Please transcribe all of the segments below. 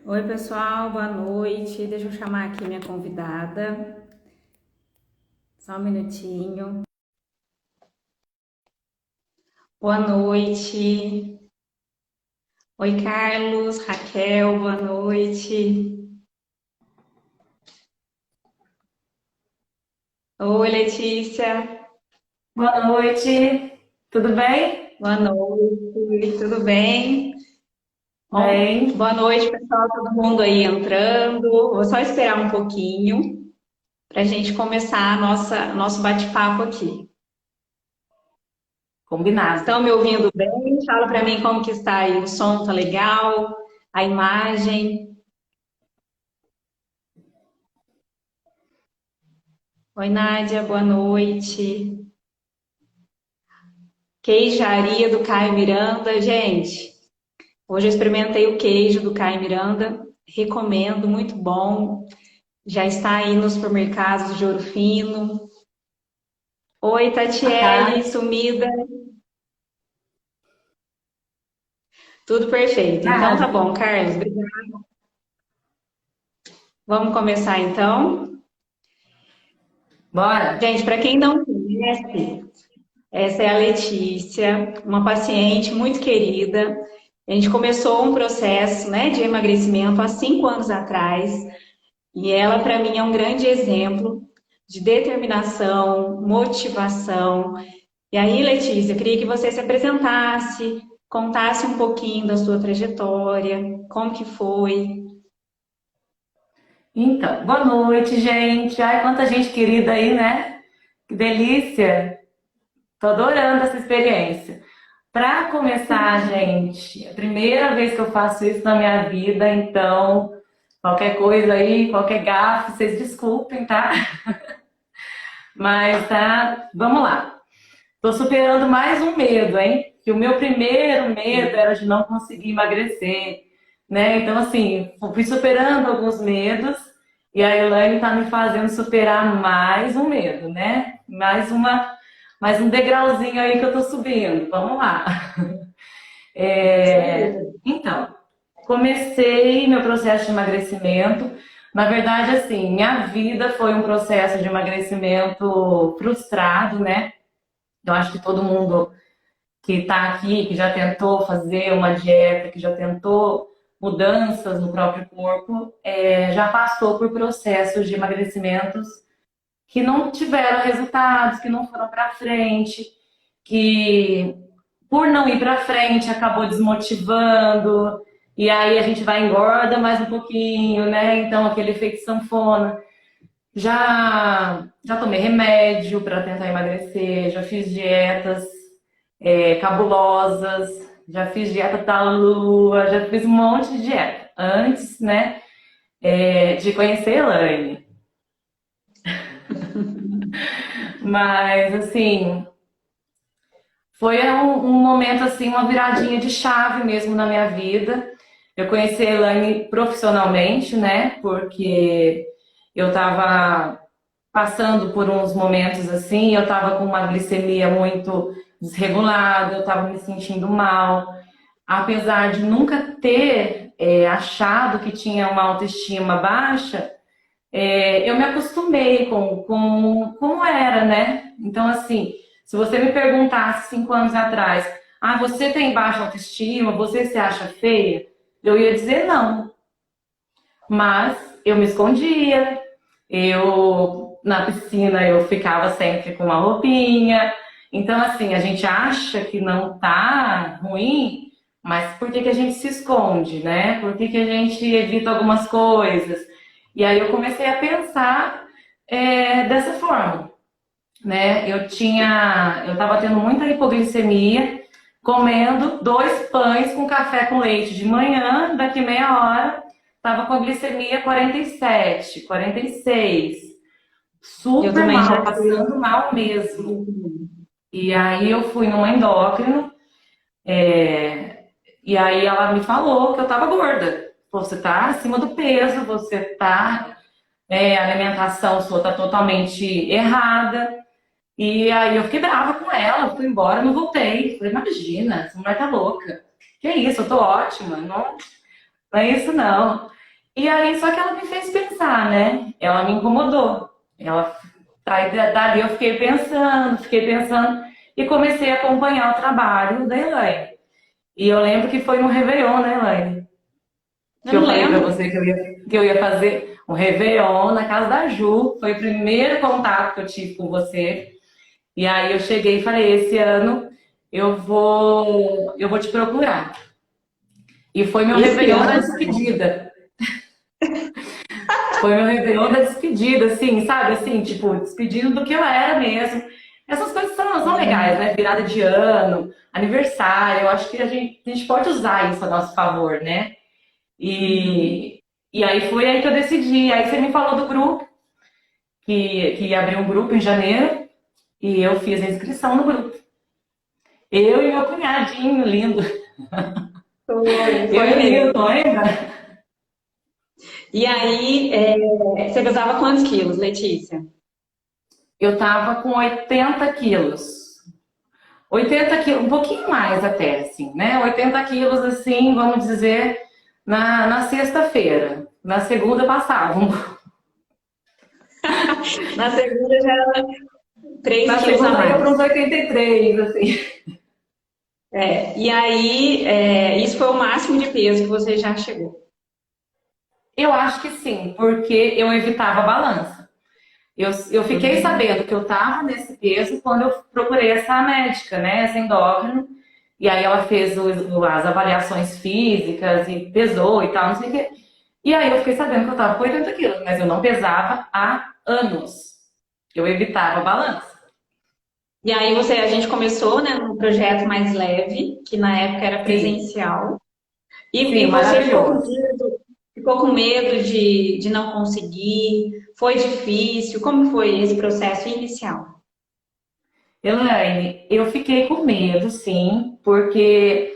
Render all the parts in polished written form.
Oi, pessoal, boa noite. Deixa eu chamar aqui minha convidada. Só um minutinho. Boa noite. Oi, Carlos, Raquel, boa noite. Oi, Letícia, Boa noite, tudo bem? boa noite. Tudo bem? Bom, Bem, boa noite, pessoal, todo mundo aí entrando. Vou só esperar um pouquinho para a gente começar nosso bate-papo aqui. combinado. Estão me ouvindo bem? Fala para mim como que está aí. O som tá legal? A imagem? Oi, Nádia, boa noite. Queijaria do Caio Miranda. Gente, hoje eu experimentei o queijo do Caio Miranda. Recomendo, muito bom. Já está aí nos supermercados de Ouro Fino. Oi, Tatiele, Ah, sumida. Tudo perfeito. Então tá nada. bom, Carlos. Vamos começar então. Bora. Gente, para quem não conhece, essa é a Letícia, uma paciente muito querida. A gente começou um processo, né, de emagrecimento há 5 anos atrás, e ela, para mim, é um grande exemplo de determinação, motivação. E aí, Letícia, eu queria que você se apresentasse, contasse um pouquinho da sua trajetória, como que foi. Então, boa noite, gente. Ai, quanta gente querida aí, né? Que delícia. Tô adorando essa experiência. Para começar, gente, é a primeira vez que eu faço isso na minha vida, então qualquer coisa aí, qualquer gafe, vocês desculpem, tá? Mas tá, vamos lá. Tô superando mais um medo, hein? Que o meu primeiro medo era de não conseguir emagrecer, né? Então, assim, eu fui superando alguns medos e a Elaine tá me fazendo superar mais um medo, né? Mais um degrauzinho aí que eu tô subindo. Vamos lá. Isso aí. Então, comecei meu processo de emagrecimento. Na verdade, assim, minha vida foi um processo de emagrecimento frustrado, né? Eu acho que todo mundo que está aqui, que já tentou fazer uma dieta, que já tentou mudanças no próprio corpo, já passou por processos de emagrecimentos que não tiveram resultados, que não foram para frente, que por não ir para frente acabou desmotivando, e aí a gente vai engorda mais um pouquinho, né? Então aquele efeito sanfona. Já tomei remédio para tentar emagrecer, já fiz dietas cabulosas, já fiz dieta da lua, já fiz um monte de dieta antes, né, de conhecer a Elaine. Mas, assim, foi um momento, assim, uma viradinha de chave mesmo na minha vida. Eu conheci a Elaine profissionalmente, né, porque eu estava passando por uns momentos assim, eu estava com uma glicemia muito desregulada, eu estava me sentindo mal. Apesar de nunca ter achado que tinha uma autoestima baixa, eu me acostumei com como era, né? Então, assim, se você me perguntasse 5 anos atrás, ah, você tem baixa autoestima, você se acha feia? Eu ia dizer não. Mas eu me escondia, eu na piscina eu ficava sempre com uma roupinha. Então, assim, a gente acha que não tá ruim, mas por que que a gente se esconde, né? Por que que a gente evita algumas coisas? E aí eu comecei a pensar dessa forma, né? Eu tava tendo muita hipoglicemia, comendo 2 pães com café com leite de manhã, daqui meia hora, tava com a glicemia 47, 46, Eu super também já mal, passando mal mesmo. E aí eu fui numa endócrino, e aí ela me falou que eu tava gorda. Você tá acima do peso, você tá, a alimentação sua tá totalmente errada. E aí eu fiquei brava com ela, fui embora, não voltei. Falei, imagina, essa mulher tá louca. Que isso, eu tô ótima. Não, não é isso não. E aí, só que ela me fez pensar, né? Ela me incomodou. Ela, aí, dali eu fiquei pensando, e comecei a acompanhar o trabalho da Elaine. E eu lembro que foi no Réveillon, né, Elaine? Eu Que não eu falei pra lembro. você que eu ia fazer um Réveillon na casa da Ju. Foi o primeiro contato que eu tive com você. E aí eu cheguei e falei, esse ano eu vou te procurar. E foi meu Esse Réveillon da ano, despedida. Foi meu Réveillon da despedida, assim, sabe? Assim, tipo, despedindo do que eu era mesmo. Essas coisas são legais, né? Virada de ano, aniversário. Eu acho que a gente pode usar isso a nosso favor, né? E aí foi aí que eu decidi. Aí você me falou do grupo, que ia abrir um grupo em janeiro, e eu fiz a inscrição no grupo. Eu e meu cunhadinho lindo. Eu foi e o mesmo. Nilton, lembra? E aí, você pesava quantos quilos, Letícia? Eu tava com 80 quilos. 80 quilos, um pouquinho mais até, assim, né? 80 quilos, assim, vamos dizer, na sexta-feira. Na segunda passavam. Na segunda já era 3 Na quilos a segunda ia para mais. uns 83, assim. E aí, isso foi o máximo de peso que você já chegou. Eu acho que sim, porque eu evitava a balança. Eu fiquei Uhum. sabendo que eu estava nesse peso quando eu procurei essa médica, né, essa endócrina, e aí ela fez as avaliações físicas e pesou e tal, não sei o quê. E aí eu fiquei sabendo que eu estava com 80 quilos, mas eu não pesava há anos. Eu evitava a balança. E aí a gente começou, né, num projeto mais leve, que na época era Sim, presencial. E sim, você maravilhoso. ficou com medo de não conseguir? Foi difícil? Como foi esse processo inicial? Elaine, eu fiquei com medo, sim, porque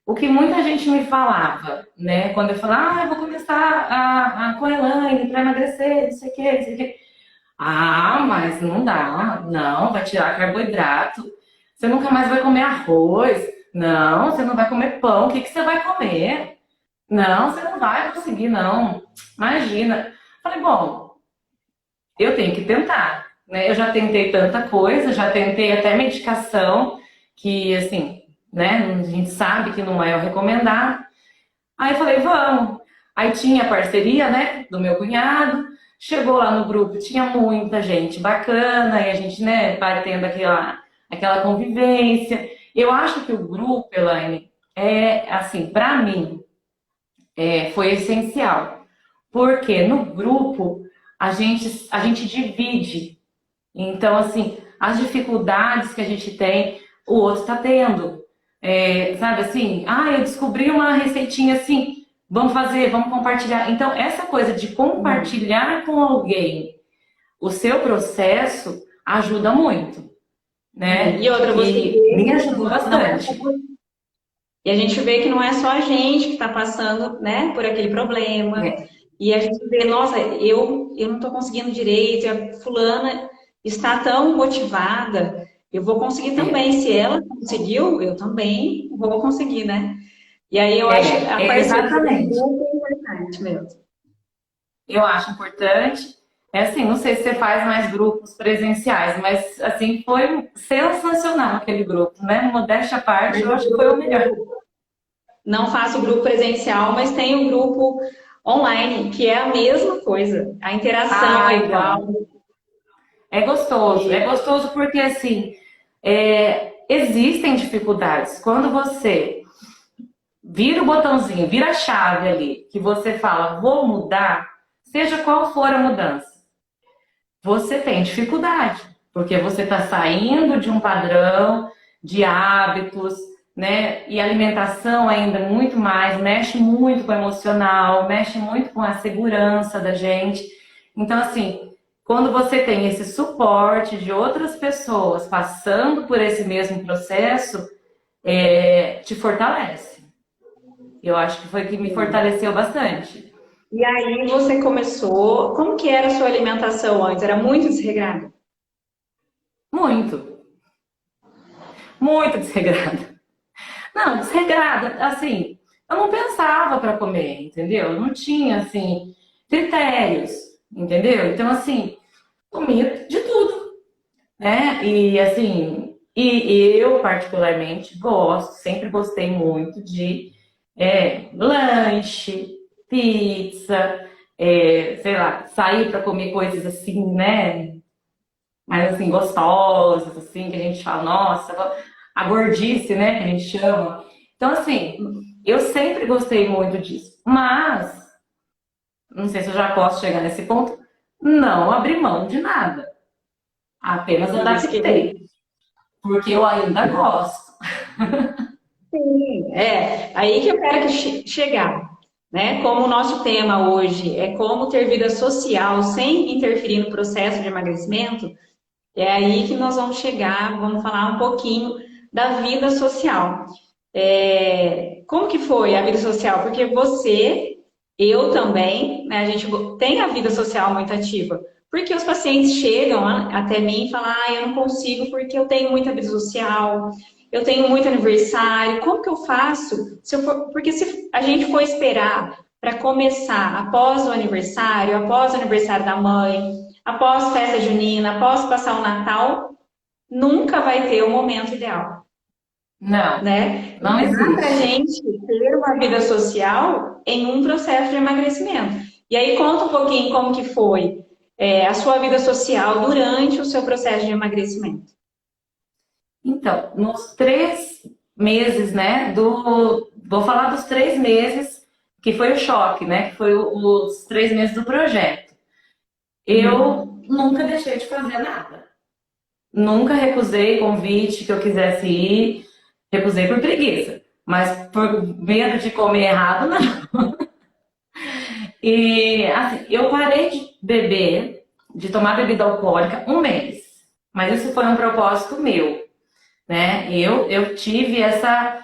o que muita gente me falava, né? Quando eu falava, eu vou começar com a Elaine para emagrecer, não sei o quê, não sei o quê. Ah, mas não dá. Não, vai tirar carboidrato. Você nunca mais vai comer arroz. Não, você não vai comer pão. O que que você vai comer? Não, você não vai conseguir, não. Imagina. Falei, bom, eu tenho que tentar, né? Eu já tentei tanta coisa, já tentei até medicação, que assim, né? A gente sabe que não é o recomendado. Aí eu falei, vamos. Aí tinha a parceria, né, do meu cunhado. Chegou lá no grupo, tinha muita gente bacana, e a gente, né, vai tendo aquela convivência. Eu acho que o grupo, Elaine, assim, para mim, foi essencial. Porque no grupo a gente divide. Então, assim, as dificuldades que a gente tem, o outro está tendo. Sabe assim, eu descobri uma receitinha assim, vamos fazer, vamos compartilhar. Então, essa coisa de compartilhar com alguém o seu processo ajuda muito, E né? outra, você E me vê, ajudou não é bastante. e a gente vê que não é só a gente que está passando, né, por aquele problema. É, E a gente vê, nossa, eu não estou conseguindo direito, e a fulana está tão motivada, eu vou conseguir é, também. Se ela conseguiu, eu também vou conseguir, né? E aí eu acho que a parceria do exatamente. grupo é importante mesmo. Eu acho importante. É assim, não sei se você faz mais grupos presenciais, mas assim, foi sensacional aquele grupo, né? Modéstia à parte, Mas eu o acho que foi o melhor. grupo, não faço o grupo presencial, mas tem o grupo online, que é a mesma coisa. A interação Ah, é igual. então. É E gostoso porque assim, existem dificuldades. Quando você vira o botãozinho, vira a chave ali, que você fala, vou mudar, seja qual for a mudança, você tem dificuldade, porque você está saindo de um padrão de hábitos, né? E alimentação ainda muito mais, mexe muito com o emocional, mexe muito com a segurança da gente. Então, assim, quando você tem esse suporte de outras pessoas passando por esse mesmo processo, te fortalece. Eu acho que foi que me fortaleceu bastante. E aí você começou. Como que era a sua alimentação antes? Era muito desregrada? Muito, muito desregrada. Não, desregrada, assim, eu não pensava para comer, entendeu? Eu não tinha, assim, critérios, entendeu? Então, assim, comia de tudo, né? E, assim, e eu, particularmente, gosto, sempre gostei muito de lanche, pizza, sei lá, sair para comer coisas assim, né? Mas assim, gostosas, assim, que a gente fala, nossa, a gordice, né, que a gente chama. Então, assim, eu sempre gostei muito disso. Mas, não sei se eu já posso chegar nesse ponto, não abri mão de nada. Apenas Isso que adaptei. Porque eu ainda gosto. aí que eu quero chegar, né? Como o nosso tema hoje é como ter vida social sem interferir no processo de emagrecimento, é aí que nós vamos chegar, vamos falar um pouquinho da vida social. Como que foi a vida social? Porque você, eu também, né, a gente tem a vida social muito ativa. Porque os pacientes chegam até mim e falam, eu não consigo porque eu tenho muita vida social, eu tenho muito aniversário, como que eu faço? Porque se a gente for esperar para começar após o aniversário da mãe, após festa junina, após passar o Natal, nunca vai ter o momento ideal, Não, né? não Dá para a existe. gente ter uma vida social em um processo de emagrecimento. E aí conta um pouquinho como que foi a sua vida social durante o seu processo de emagrecimento. Então, nos 3 meses, né, vou falar dos 3 meses que foi o choque, né, que foi os 3 meses do projeto. Uhum. Eu nunca deixei de fazer nada. Nunca recusei convite que eu quisesse ir. Recusei por preguiça. Mas por medo de comer errado, não. E assim, eu parei de beber, de tomar bebida alcoólica 1 mês. Mas isso foi um propósito meu, né? Eu tive essa.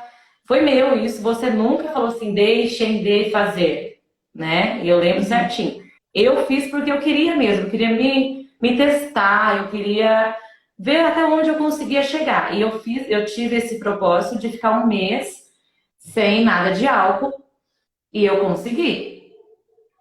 Foi meu isso. Você nunca falou assim, deixem de fazer, né? E eu lembro certinho. Eu fiz porque eu queria mesmo, eu queria me testar, eu queria ver até onde eu conseguia chegar. E eu tive esse propósito de ficar 1 mês sem nada de álcool e eu consegui,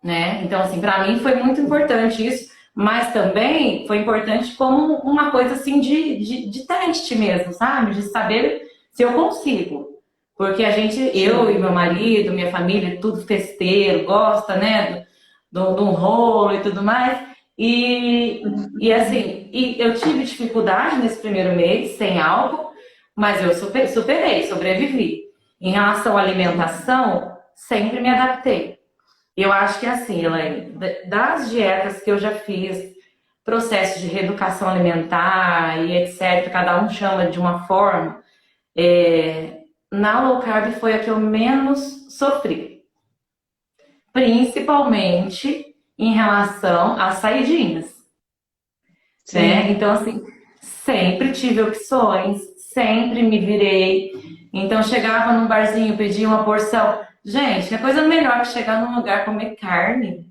né? Então, assim, para mim foi muito importante isso, mas também foi importante como uma coisa assim de teste mesmo, sabe? De saber se eu consigo. Porque eu e Sim. meu marido, minha família, tudo festeiro, gosta, né? Do um rolo e tudo mais. E assim, eu tive dificuldade nesse primeiro mês, sem álcool, mas eu superei, sobrevivi. Em relação à alimentação, sempre me adaptei. Eu acho que assim, Elaine, das dietas que eu já fiz, processo de reeducação alimentar e etc., cada um chama de uma forma, na low carb foi a que eu menos sofri. Principalmente em relação às saidinhas, né? Sim. Então, assim, sempre tive opções, sempre me virei. Então, chegava num barzinho, pedia uma porção. Gente, a coisa melhor que chegar num lugar comer carne,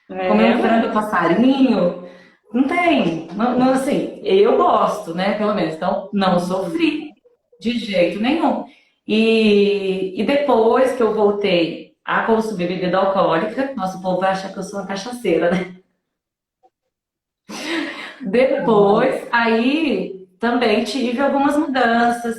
comer um frango Ué. passarinho, não tem. Não, assim, eu gosto, né? Pelo menos. Então, não sofri de jeito nenhum. E depois que eu voltei a consumir bebida alcoólica, nosso povo vai achar que eu sou uma cachaceira, né? Depois, aí também tive algumas mudanças,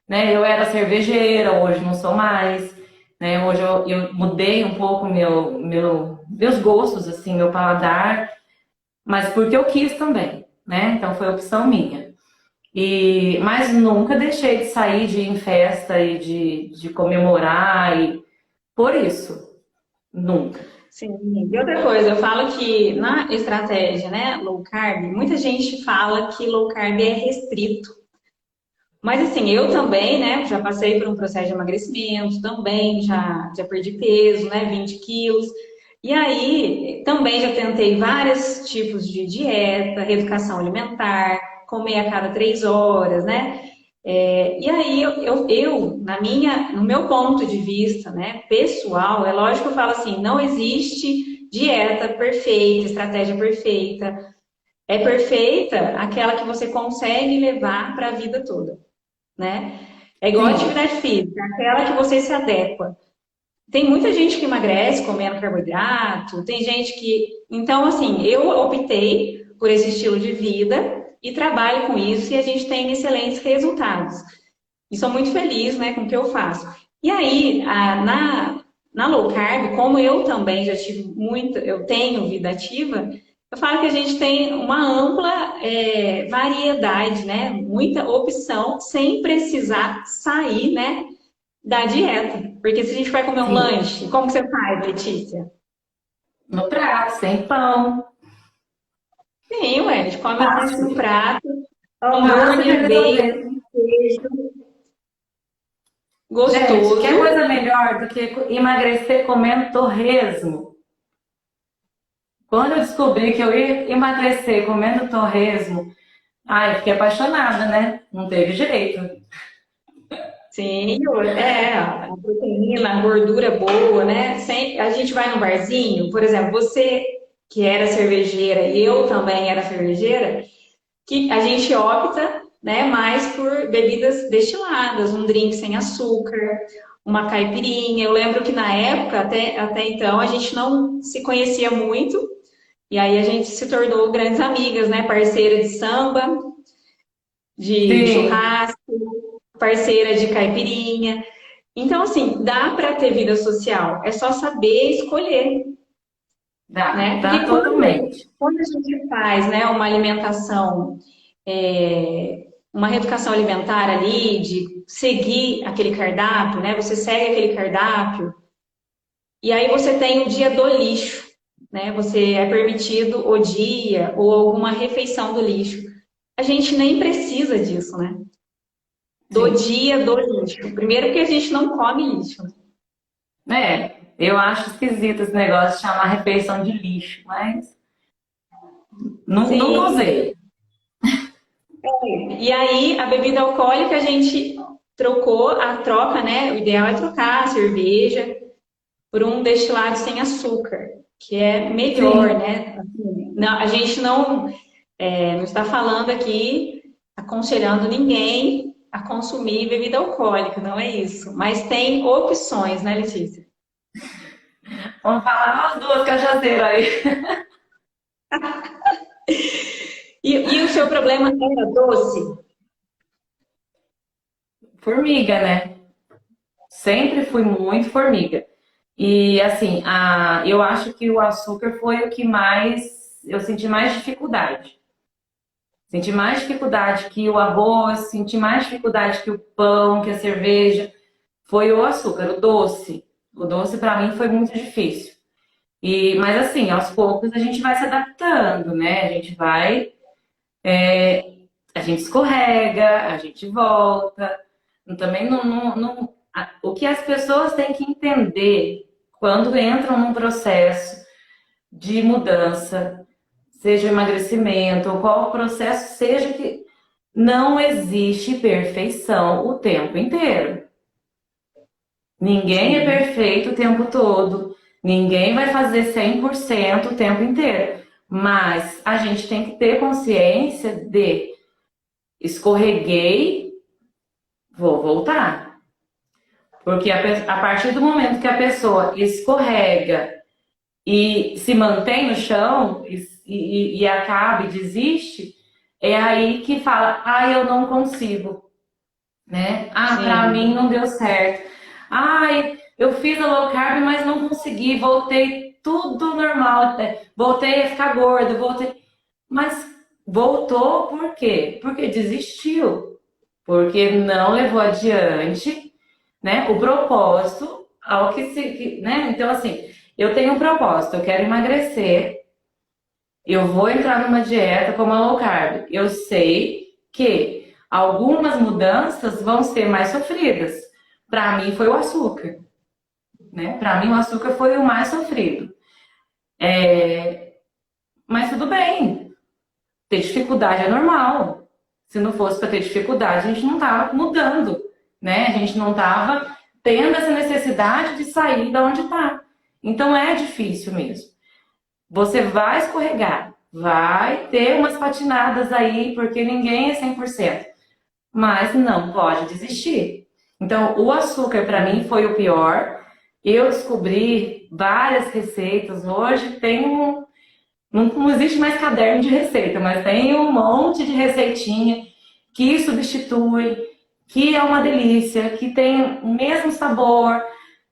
né? Eu era cervejeira, hoje não sou mais, né? Hoje eu mudei um pouco meus gostos, assim, meu paladar, mas porque eu quis também, né? Então foi opção minha. Mas nunca deixei de sair, de ir em festa e de comemorar, e por isso, nunca. Sim. E outra coisa, eu falo que na estratégia, né, low carb, muita gente fala que low carb é restrito. Mas assim, eu também, né, já passei por um processo de emagrecimento, também já perdi peso, né, 20 quilos. E aí, também já tentei vários tipos de dieta, reeducação alimentar, comer a cada 3 horas, né? E aí, no meu ponto de vista, né, pessoal, é lógico que eu falo assim, não existe dieta perfeita, estratégia perfeita. É perfeita aquela que você consegue levar para a vida toda, né? É igual a Sim, atividade física, aquela que você se adequa. tem muita gente que emagrece comendo carboidrato, tem gente que. Então, assim, eu optei por esse estilo de vida e trabalho com isso e a gente tem excelentes resultados. E sou muito feliz, né, com o que eu faço. E aí, na low carb, como eu também já tive muito, eu tenho vida ativa, eu falo que a gente tem uma ampla variedade, né, muita opção, sem precisar sair, né, da dieta. Porque se a gente vai comer um Sim. lanche, como que você faz, Letícia? No prato, sem pão. Sim, ué, a gente come um lanche no Fácil. prato, Fácil de hambúrguer, resolver. bacon, queijo, Gente, quer gostoso. coisa melhor do que emagrecer comendo torresmo? Quando eu descobri que eu ia emagrecer comendo torresmo, ai, eu fiquei apaixonada, né? Não teve jeito. Sim, a proteína, a gordura boa, né? Sempre, a gente vai no barzinho, por exemplo, você que era cervejeira e eu também era cervejeira, que a gente opta, né, mais por bebidas destiladas, um drink sem açúcar, uma caipirinha. Eu lembro que na época, até então, a gente não se conhecia muito, e aí a gente se tornou grandes amigas, né? Parceira de samba, de Sim, churrasco, parceira de caipirinha. Então, assim, dá para ter vida social, é só saber escolher, né? dá Porque quando, totalmente. quando a gente faz, né, uma alimentação, uma reeducação alimentar ali, de seguir aquele cardápio, né? Você segue aquele cardápio, e aí você tem o dia do lixo, né? Você é permitido o dia ou alguma refeição do lixo. A gente nem precisa disso, né? Do Sim. dia do lixo. Primeiro porque a gente não come lixo, né? Eu acho esquisito esse negócio de chamar refeição de lixo, mas nunca Sim. usei. E aí a bebida alcoólica a gente trocou, a troca, né? O ideal é trocar a cerveja por um destilado sem açúcar, que é melhor, Sim. né? Assim, a gente não está falando aqui, aconselhando ninguém a consumir bebida alcoólica, não é isso. Mas tem opções, né, Letícia? Vamos falar as duas cajazeiras aí. E o seu problema era doce? Formiga, né? Sempre fui muito formiga. E assim, eu acho que o açúcar foi o que mais eu senti mais dificuldade. Senti mais dificuldade que o arroz, senti mais dificuldade que o pão, que a cerveja. Foi o açúcar, o doce. O doce para mim foi muito difícil. Mas assim, aos poucos a gente vai se adaptando, né? A gente escorrega, a gente volta. Também o que as pessoas têm que entender quando entram num processo de mudança, seja o emagrecimento ou qual processo seja, que não existe perfeição o tempo inteiro. Ninguém é Sim, perfeito o tempo todo. Ninguém vai fazer 100% o tempo inteiro. Mas a gente tem que ter consciência de escorreguei, vou voltar. Porque a partir do momento que a pessoa escorrega e se mantém no chão e acaba e desiste, é aí que fala, eu não consigo, né? Para mim sim. não deu certo. Eu fiz a low carb, mas não consegui, voltei tudo normal, voltei a ficar gordo, voltei. Mas voltou por quê? Porque desistiu, porque não levou adiante, né, o propósito ao né? Então assim, eu tenho um propósito, eu quero emagrecer, eu vou entrar numa dieta como a low carb. Eu sei que algumas mudanças vão ser mais sofridas. Para mim foi o açúcar, né? Para mim o açúcar foi o mais sofrido. Mas tudo bem, ter dificuldade é normal. Se não fosse para ter dificuldade, a gente não tava mudando, né? A gente não tava tendo essa necessidade de sair da onde está. Então é difícil mesmo. Você vai escorregar, vai ter umas patinadas aí, porque ninguém é 100%, mas não pode desistir. Então, o açúcar para mim foi o pior eu descobri várias receitas. Hoje tem não existe mais caderno de receita, mas tem um monte de receitinha que substitui, que é uma delícia, que tem o mesmo sabor.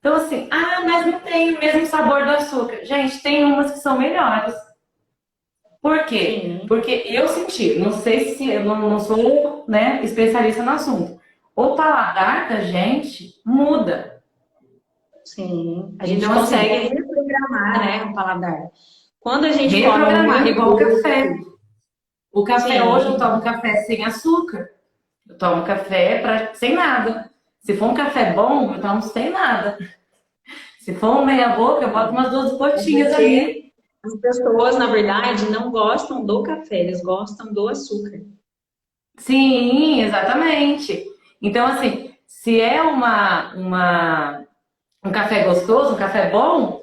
Então, assim, mas não tem o mesmo sabor do açúcar. Gente, tem umas que são melhores. Por quê? Sim, Porque eu senti, não sei se eu não sou, né, especialista no assunto. O paladar da gente muda. sim. A gente Então, assim, consegue reprogramar, né, o paladar. Quando a gente come reprogramar muito igual o doce, café. O café hoje eu sim, tomo café sem açúcar. Eu tomo café sem nada. Se for um café bom, eu tomo sem nada. Se for um meia boca, eu boto umas 12 é gotinhas porque ali. as pessoas, na verdade, não gostam do café, eles gostam do açúcar. Sim, exatamente. Então, assim, se é um café gostoso, um café bom,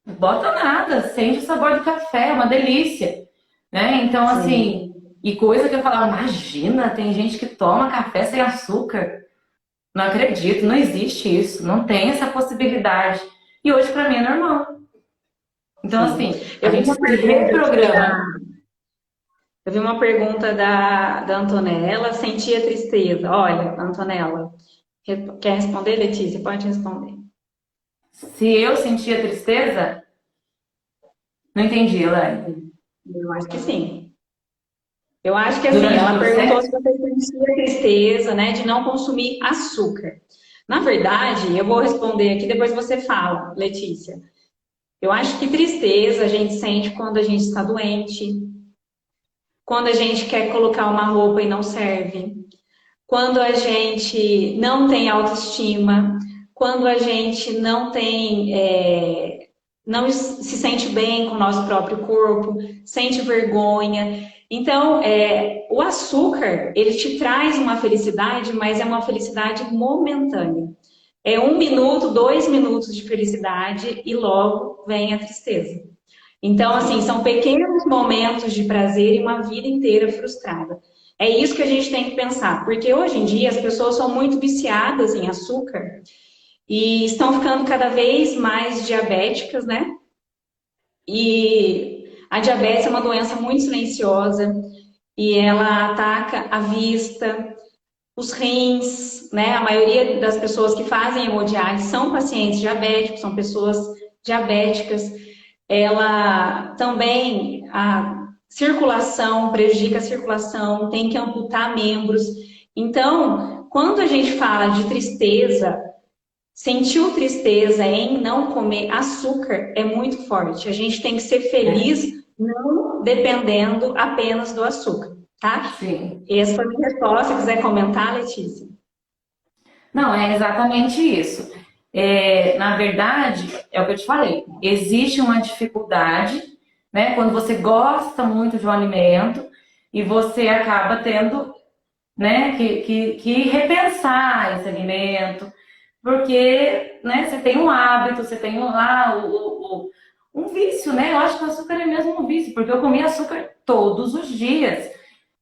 bota nada, sente o sabor do café, é uma delícia, né? Então, assim, Sim, e coisa que eu falava, imagina, tem gente que toma café sem açúcar. Não acredito, não existe isso, não tem essa possibilidade. E hoje, pra mim, é normal. Então, sim. assim, a Eu vi gente uma se pergunta aqui reprograma. eu vi uma pergunta da Antonella, sentia tristeza. Olha, Antonella, quer responder, Letícia? Pode responder. Se eu sentia tristeza, não entendi, Elaine. Eu acho que sim. Eu acho que assim, Durante o ela perguntou se processo? você sentia tristeza, né, de não consumir açúcar. Na verdade, eu vou responder aqui, depois você fala, Letícia. Eu acho que tristeza a gente sente quando a gente está doente, quando a gente quer colocar uma roupa e não serve, quando a gente não tem autoestima, quando a gente não tem, não se sente bem com o nosso próprio corpo, sente vergonha. Então, o açúcar, ele te traz uma felicidade, mas é uma felicidade momentânea. É 1 minuto, 2 minutos de felicidade e logo vem a tristeza. Então, assim, são pequenos momentos de prazer e uma vida inteira frustrada. É isso que a gente tem que pensar, porque hoje em dia as pessoas são muito viciadas em açúcar e estão ficando cada vez mais diabéticas, né? E a diabetes é uma doença muito silenciosa e ela ataca a vista, os rins, né? A maioria das pessoas que fazem hemodiálise são pacientes diabéticos, são pessoas diabéticas. Ela também, a circulação, prejudica a circulação, tem que amputar membros. Então, quando a gente fala de tristeza, sentiu tristeza em não comer açúcar é muito forte. A gente tem que ser feliz não dependendo apenas do açúcar, tá? Sim. Essa foi a minha resposta. Se quiser comentar, Letícia. Não, é exatamente isso. Na verdade, é o que eu te falei, existe uma dificuldade, né, quando você gosta muito de um alimento e você acaba tendo, né, que repensar esse alimento, porque, né, você tem um hábito, você tem lá um vício, né? Eu acho que o açúcar é mesmo um vício, porque eu comia açúcar todos os dias.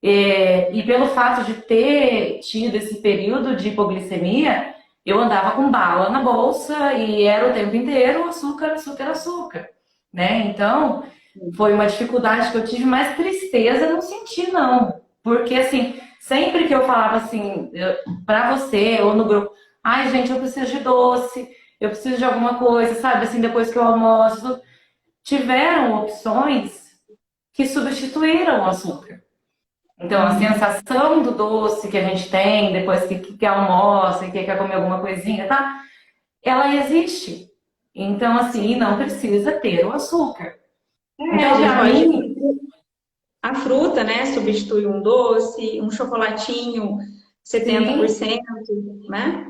E pelo fato de ter tido esse período de hipoglicemia, eu andava com bala na bolsa e era o tempo inteiro açúcar, açúcar, açúcar, né? Então, foi uma dificuldade que eu tive, mas tristeza eu não senti, não. Porque, assim, sempre que eu falava assim, pra você ou no grupo, ai, gente, eu preciso de doce, eu preciso de alguma coisa, sabe? Assim, depois que eu almoço, tiveram opções que substituíram o açúcar. Então, a sensação do doce que a gente tem depois que almoça e que quer comer alguma coisinha, tá? Ela existe. Então, assim, não precisa ter o açúcar. A Então, gente para pode. mim, A fruta, né? Substitui um doce, um chocolatinho, sim, 70%, né?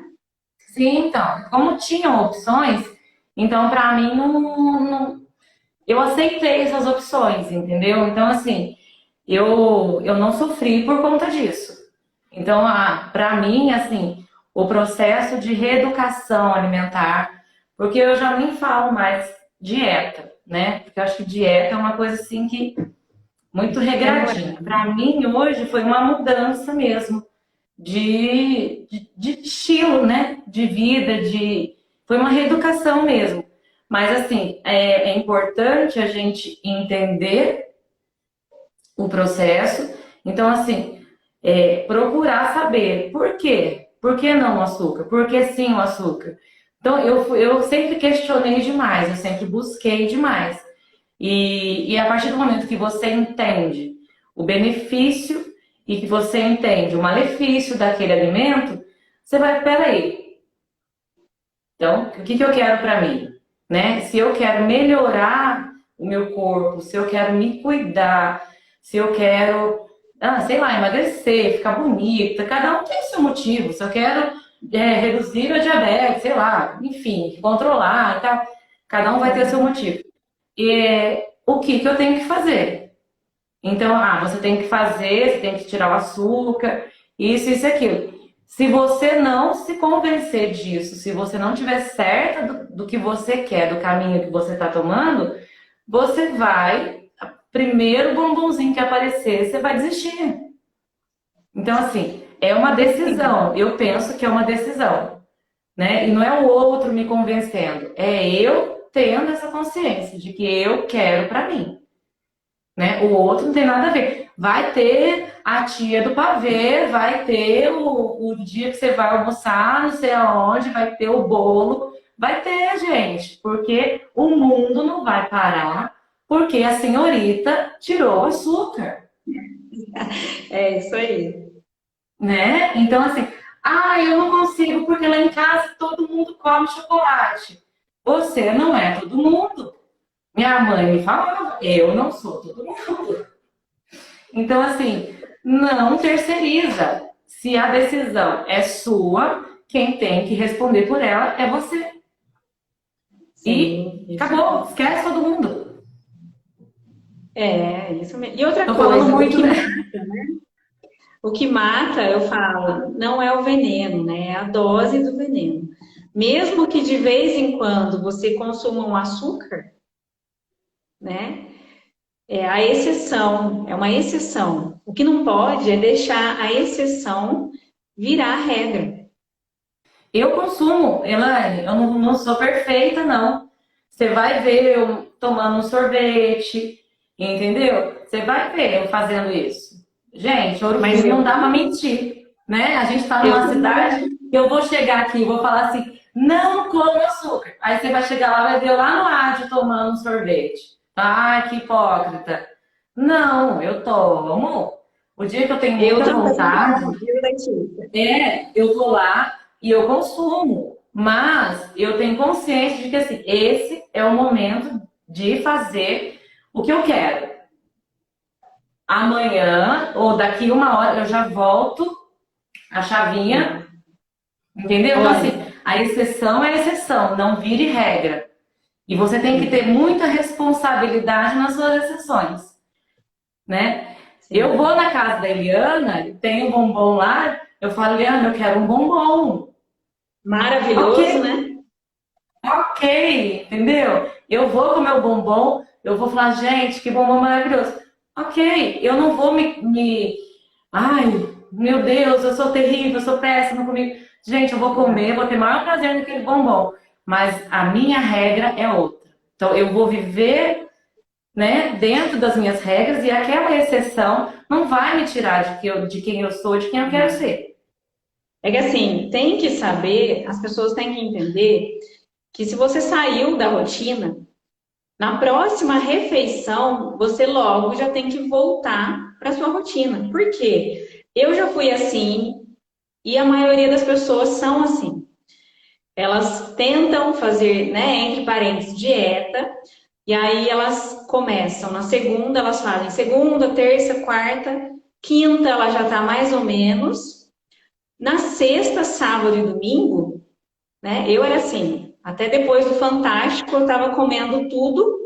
sim, então, como tinham opções, então, para mim, eu aceitei essas opções, entendeu? Então, assim, eu não sofri por conta disso. Então, para mim, assim, o processo de reeducação alimentar, porque eu já nem falo mais dieta, né? Porque eu acho que dieta é uma coisa assim que muito Não é. regradinha. Para mim, hoje foi uma mudança mesmo de estilo, né? De vida, foi uma reeducação mesmo. Mas, assim, é importante a gente entender o processo. Então, assim, procurar saber por quê. Por que não o açúcar? Por que sim o açúcar? Então, eu sempre questionei demais, eu sempre busquei demais. E a partir do momento que você entende o benefício e que você entende o malefício daquele alimento, você vai, peraí, então, o que eu quero para mim? Né? Se eu quero melhorar o meu corpo, se eu quero me cuidar, se eu quero, sei lá, emagrecer, ficar bonita, cada um tem o seu motivo. Se eu quero reduzir a diabetes, sei lá, enfim, controlar e tal, cada um vai ter o seu motivo. E o que eu tenho que fazer? Então, você tem que fazer, você tem que tirar o açúcar, isso e aquilo. Se você não se convencer disso, se você não tiver certa do que você quer, do caminho que você está tomando, você vai, primeiro bombonzinho que aparecer, você vai desistir. Então, assim, é uma decisão. Eu penso que é uma decisão, né? E não é o outro me convencendo, é eu tendo essa consciência de que eu quero para mim. Né? O outro não tem nada a ver. Vai ter a tia do pavê, vai ter o dia que você vai almoçar, não sei aonde, vai ter o bolo. Vai ter, gente, porque o mundo não vai parar porque a senhorita tirou o açúcar. É isso aí. Né? Então, assim, eu não consigo porque lá em casa todo mundo come chocolate. Você não é todo mundo. Minha mãe me falava, eu não sou todo mundo. Então, assim, não terceiriza. Se a decisão é sua, quem tem que responder por ela é você. Sim, E acabou, esquece todo mundo. Isso mesmo. E outra Tô falando coisa, muito, né? o que mata, eu falo, não é o veneno, né? É a dose do veneno. Mesmo que de vez em quando você consuma um açúcar, né? É a exceção, é uma exceção. O que não pode é deixar a exceção virar a regra. Eu consumo, Elaine, eu não sou perfeita, não. Você vai ver eu tomando um sorvete, entendeu? Você vai ver eu fazendo isso. Gente, Ouro Mas Fino não dá pra mentir, né? A gente tá eu numa também. cidade, eu vou chegar aqui e vou falar assim, não coma açúcar. Aí você vai chegar lá e vai ver eu lá no rádio tomando um sorvete. Ai, que hipócrita. Não, eu tomo. O dia que eu tenho Eu muita também vontade, tomo, viu, Letícia? eu vou lá e eu consumo. Mas eu tenho consciência de que assim, esse é o momento de fazer o que eu quero. Amanhã ou daqui uma hora eu já volto a chavinha, entendeu? Então, assim, Olha, a exceção é exceção, não vire regra. E você tem que ter muita responsabilidade nas suas exceções, né? Eu sim. vou na casa da Eliana, tem um bombom lá, eu falo, Eliana, eu quero um bombom. Maravilhoso, Ok, né? ok, entendeu? Eu vou comer o bombom, eu vou falar, gente, que bombom maravilhoso. Ok, eu não vou ai, meu Deus, eu sou terrível, eu sou péssima comigo. Gente, eu vou comer, vou ter maior prazer naquele bombom. Mas a minha regra é outra. Então, eu vou viver, né, dentro das minhas regras e aquela exceção não vai me tirar de quem eu sou, de quem eu quero ser. É que assim, tem que saber, as pessoas têm que entender que se você saiu da rotina, na próxima refeição, você logo já tem que voltar para sua rotina. Por quê? Eu já fui assim e a maioria das pessoas são assim. Elas tentam fazer, né, entre parênteses, dieta, e aí elas começam na segunda, elas fazem segunda, terça, quarta, quinta ela já está mais ou menos. Na sexta, sábado e domingo, né? Eu era assim, até depois do Fantástico eu estava comendo tudo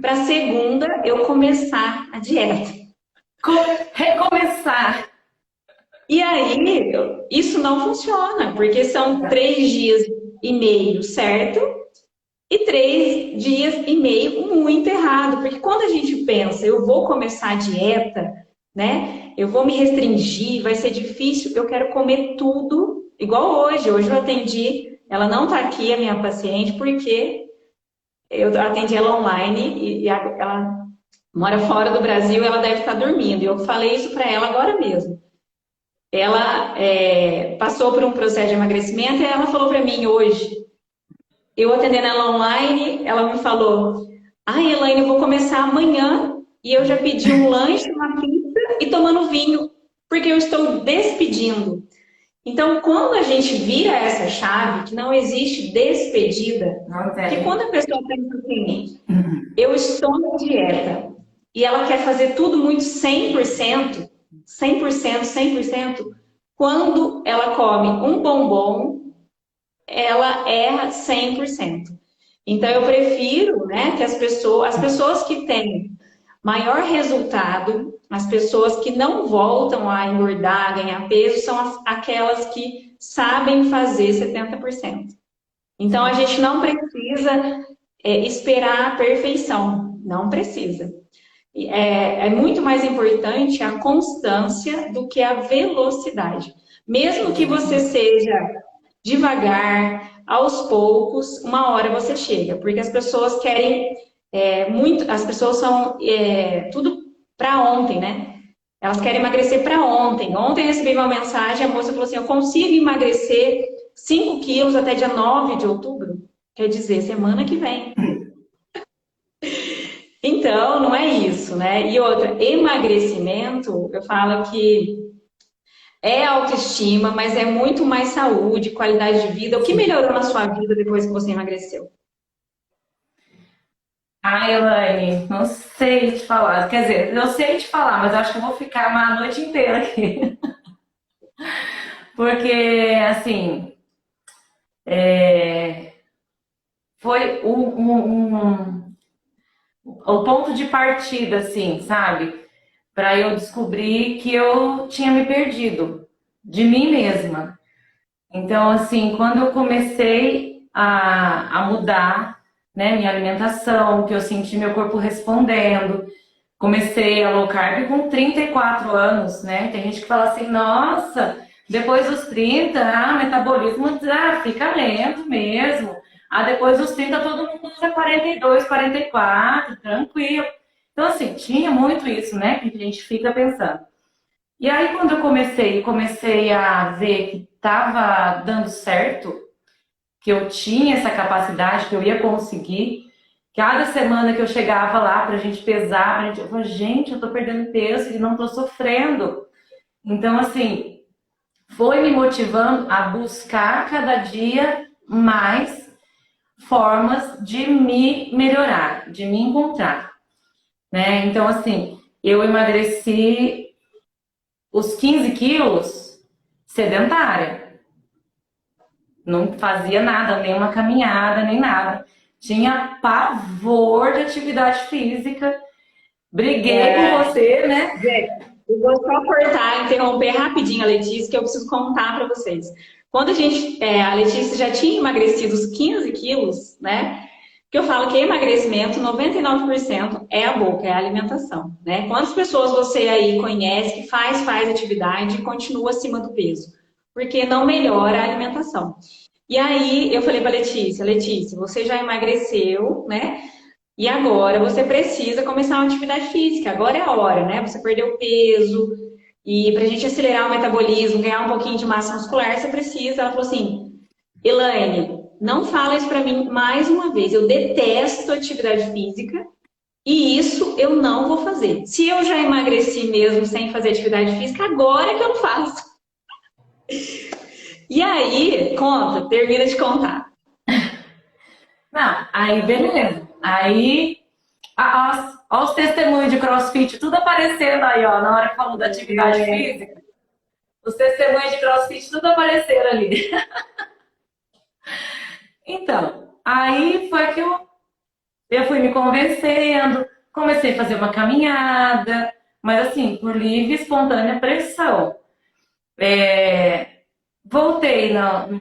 para segunda eu começar a dieta. Recomeçar. E aí, isso não funciona, porque são 3 dias e meio certo e 3 dias e meio muito errado. Porque quando a gente pensa, eu vou começar a dieta, né? Eu vou me restringir, vai ser difícil, eu quero comer tudo igual hoje. Hoje eu atendi ela não está aqui, a minha paciente, porque eu atendi ela online e ela mora fora do Brasil, ela deve estar dormindo. E eu falei isso para ela agora mesmo. Ela passou por um processo de emagrecimento e ela falou para mim hoje, eu atendendo ela online, ela me falou, ai, Elaine, eu vou começar amanhã e eu já pedi um lanche, uma pizza e tomando vinho, porque eu estou despedindo. Então, quando a gente vira essa chave, que não existe despedida, que quando a pessoa pensa assim, eu estou na dieta e ela quer fazer tudo muito 100%, 100%, 100%, quando ela come um bombom, ela erra 100%. Então, eu prefiro, né, que as pessoas que têm maior resultado, as pessoas que não voltam a engordar, a ganhar peso, são aquelas que sabem fazer 70%. Então, a gente não precisa esperar a perfeição, não precisa. É muito mais importante a constância do que a velocidade. Mesmo que você seja devagar, aos poucos, uma hora você chega, porque as pessoas querem as pessoas são tudo para ontem, né? Elas querem emagrecer para ontem. Ontem eu recebi uma mensagem, a moça falou assim, eu consigo emagrecer 5 quilos até dia 9 de outubro. Quer dizer, semana que vem. Então, não é isso, né? E outra, emagrecimento, eu falo que é autoestima, mas é muito mais saúde, qualidade de vida. O que melhorou na sua vida depois que você emagreceu? Ai, Elaine, não sei te falar. Quer dizer, eu sei te falar, mas acho que eu vou ficar uma noite inteira aqui. Porque, assim, foi o ponto de partida, assim, sabe? Para eu descobrir que eu tinha me perdido de mim mesma. Então, assim, quando eu comecei a mudar, né, minha alimentação, que eu senti meu corpo respondendo, comecei a low carb com 34 anos, né? Tem gente que fala assim, nossa, depois dos 30, metabolismo fica lento mesmo. Depois dos 30 todo mundo usa 42, 44, tranquilo. Então, assim, tinha muito isso, né? Que a gente fica pensando. E aí, quando eu comecei a ver que estava dando certo, que eu tinha essa capacidade, que eu ia conseguir, cada semana que eu chegava lá para a gente pesar, eu falava, gente, eu tô perdendo peso e não tô sofrendo. Então, assim, foi me motivando a buscar cada dia mais formas de me melhorar, de me encontrar, né? Então, assim, eu emagreci os 15 quilos sedentária. Não fazia nada, nem uma caminhada, nem nada. Tinha pavor de atividade física. Briguei com você, né? Eu vou só cortar, interromper rapidinho a Letícia, que eu preciso contar para vocês. Quando a Letícia já tinha emagrecido os 15 quilos, né? Que eu falo que emagrecimento, 99% é a boca, é a alimentação, né? Quantas pessoas você aí conhece que faz atividade e continua acima do peso? Porque não melhora a alimentação. E aí eu falei para Letícia, você já emagreceu, né? E agora você precisa começar uma atividade física. Agora é a hora, né? Você perdeu peso e para a gente acelerar o metabolismo, ganhar um pouquinho de massa muscular, você precisa. Ela falou assim, Elaine, não fala isso para mim mais uma vez. Eu detesto atividade física e isso eu não vou fazer. Se eu já emagreci mesmo sem fazer atividade física, agora é que eu não faço. E aí, termina de contar. Não, aí beleza. Aí, ó, os testemunhos de CrossFit, tudo aparecendo aí, ó, na hora que falou da atividade física. Os testemunhos de CrossFit, tudo apareceram ali. Então, aí foi que eu fui me convencendo, comecei a fazer uma caminhada, mas assim, por livre e espontânea pressão. Voltei não.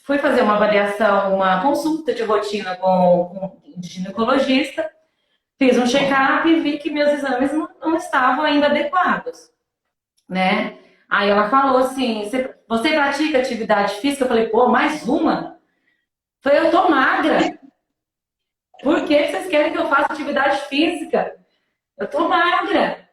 Fui fazer uma avaliação, uma consulta de rotina com um ginecologista, fiz um check-up e vi que meus exames não estavam ainda adequados, né? Aí ela falou assim, você pratica atividade física? Eu falei, pô, mais uma? Eu falei, eu tô magra. Por que vocês querem que eu faça atividade física? Eu tô magra.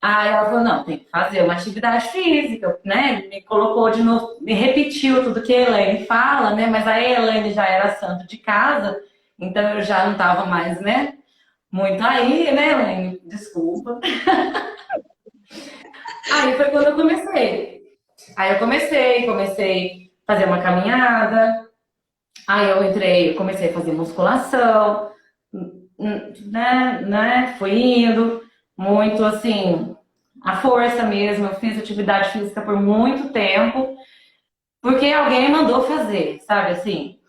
Aí ela falou, não, tem que fazer uma atividade física, né? Me colocou de novo, me repetiu tudo que a Elaine fala, né? Mas a Elaine já era santo de casa, então eu já não tava mais, né? Muito aí, né, Elaine? Desculpa. Aí foi quando eu comecei. Aí eu comecei a fazer uma caminhada. Aí eu comecei a fazer musculação, né? Fui indo muito assim, a força mesmo. Eu fiz atividade física por muito tempo, porque alguém mandou fazer, sabe assim?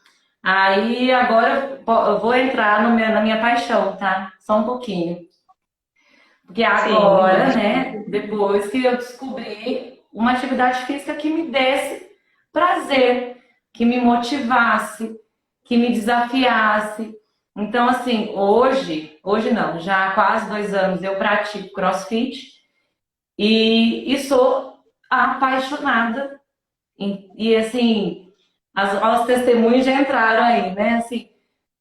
Aí agora eu vou entrar na minha paixão, tá? Só um pouquinho. Porque Sim, agora, imagino. né, depois que eu descobri uma atividade física que me desse prazer, que me motivasse, que me desafiasse. Então, assim, hoje não, já há quase 2 anos eu pratico CrossFit e sou apaixonada. E assim, os testemunhos já entraram aí, né? Assim,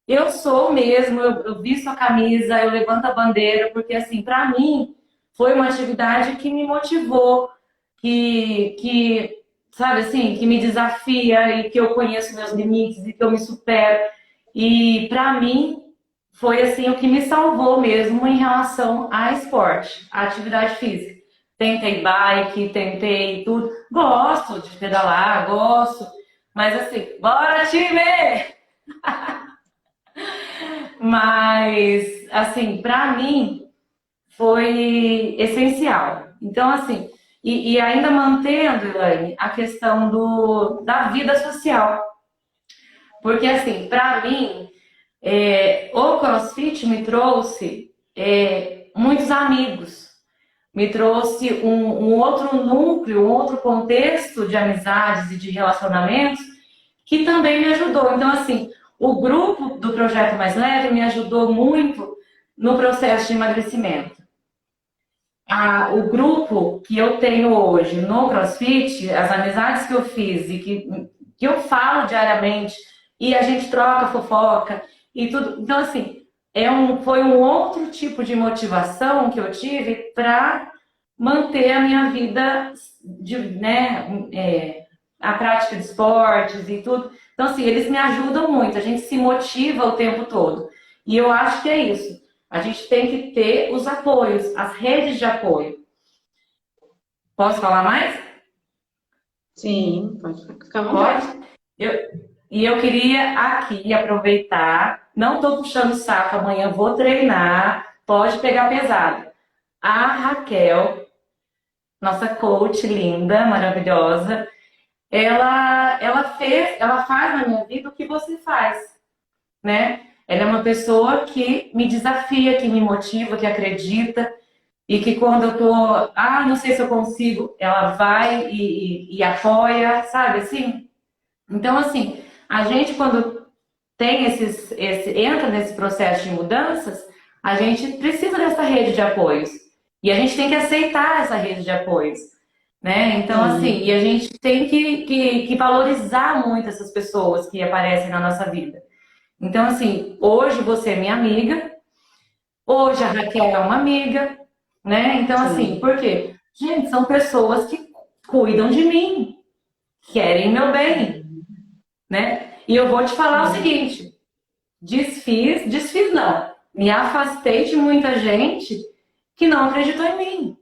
eu sou mesmo, eu visto a camisa, eu levanto a bandeira, porque assim, para mim foi uma atividade que me motivou, sabe assim, que me desafia e que eu conheço meus limites e que eu me supero. E para mim foi assim o que me salvou mesmo em relação a esporte, a atividade física. Tentei bike, tentei tudo. Gosto de pedalar, gosto. Mas assim, bora time! Mas, assim, para mim foi essencial. Então, assim, e ainda mantendo, Elaine, a questão da vida social. Porque, assim, para mim, o CrossFit me trouxe muitos amigos, me trouxe um outro núcleo, um outro contexto de amizades e de relacionamentos que também me ajudou. Então, assim, o grupo do Projeto Mais Leve me ajudou muito no processo de emagrecimento. O grupo que eu tenho hoje no CrossFit, as amizades que eu fiz e que eu falo diariamente, e a gente troca fofoca e tudo. Então, assim, foi um outro tipo de motivação que eu tive para manter a minha vida, né, a prática de esportes e tudo. Então, assim, eles me ajudam muito, a gente se motiva o tempo todo. E eu acho que é isso. A gente tem que ter os apoios, as redes de apoio. Posso falar mais? Sim, pode ficar à Pode? vontade. Eu queria aqui aproveitar, não estou puxando o saco, amanhã vou treinar, pode pegar pesado. A Raquel, nossa coach linda, maravilhosa, ela faz na minha vida o que você faz, né? Ela é uma pessoa que me desafia, que me motiva, que acredita e que quando eu tô, não sei se eu consigo, ela vai e apoia, sabe assim? Então, assim, a gente quando tem entra nesse processo de mudanças, a gente precisa dessa rede de apoios. E a gente tem que aceitar essa rede de apoios, né? Então, assim, Sim, e a gente tem que valorizar muito essas pessoas que aparecem na nossa vida. Então, assim, hoje você é minha amiga, hoje a Raquel é uma amiga, né? Então, assim, sim, por quê? Gente, são pessoas que cuidam de mim, querem meu bem, sim, né? E eu vou te falar o sim, seguinte: desfiz não, me afastei de muita gente que não acreditou em mim.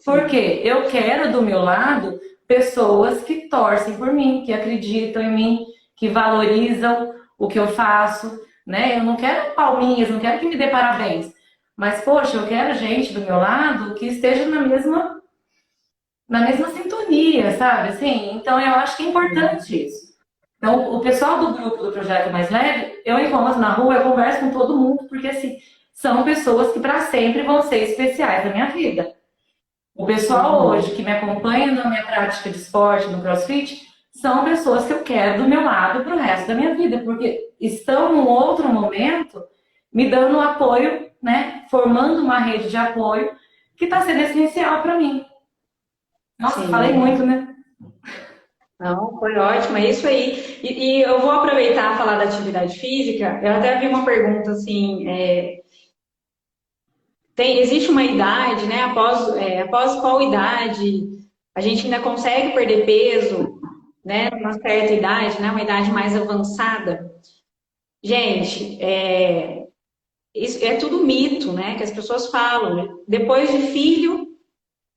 Porque sim, eu quero do meu lado pessoas que torcem por mim, que acreditam em mim, que valorizam o que eu faço, né? Eu não quero palminhas, não quero que me dê parabéns. Mas, poxa, eu quero gente do meu lado que esteja na mesma sintonia, sabe? Assim, então eu acho que é sim, importante isso. Então, o pessoal do grupo do Projeto Mais Leve, eu encontro na rua, eu converso com todo mundo, porque assim, são pessoas que para sempre vão ser especiais na minha vida. O pessoal uhum, hoje que me acompanha na minha prática de esporte, no CrossFit, são pessoas que eu quero do meu lado para o resto da minha vida, porque estão num outro momento me dando apoio, né? Formando uma rede de apoio que está sendo essencial para mim. Nossa, falei sim. muito, né? Não, foi ótimo, é isso aí. E eu vou aproveitar a falar da atividade física. Eu até vi uma pergunta assim, existe uma idade, né? Após qual idade a gente ainda consegue perder peso, né? Numa certa idade, né? Uma idade mais avançada. Gente, isso é tudo mito, né? Que as pessoas falam, né? Depois de filho,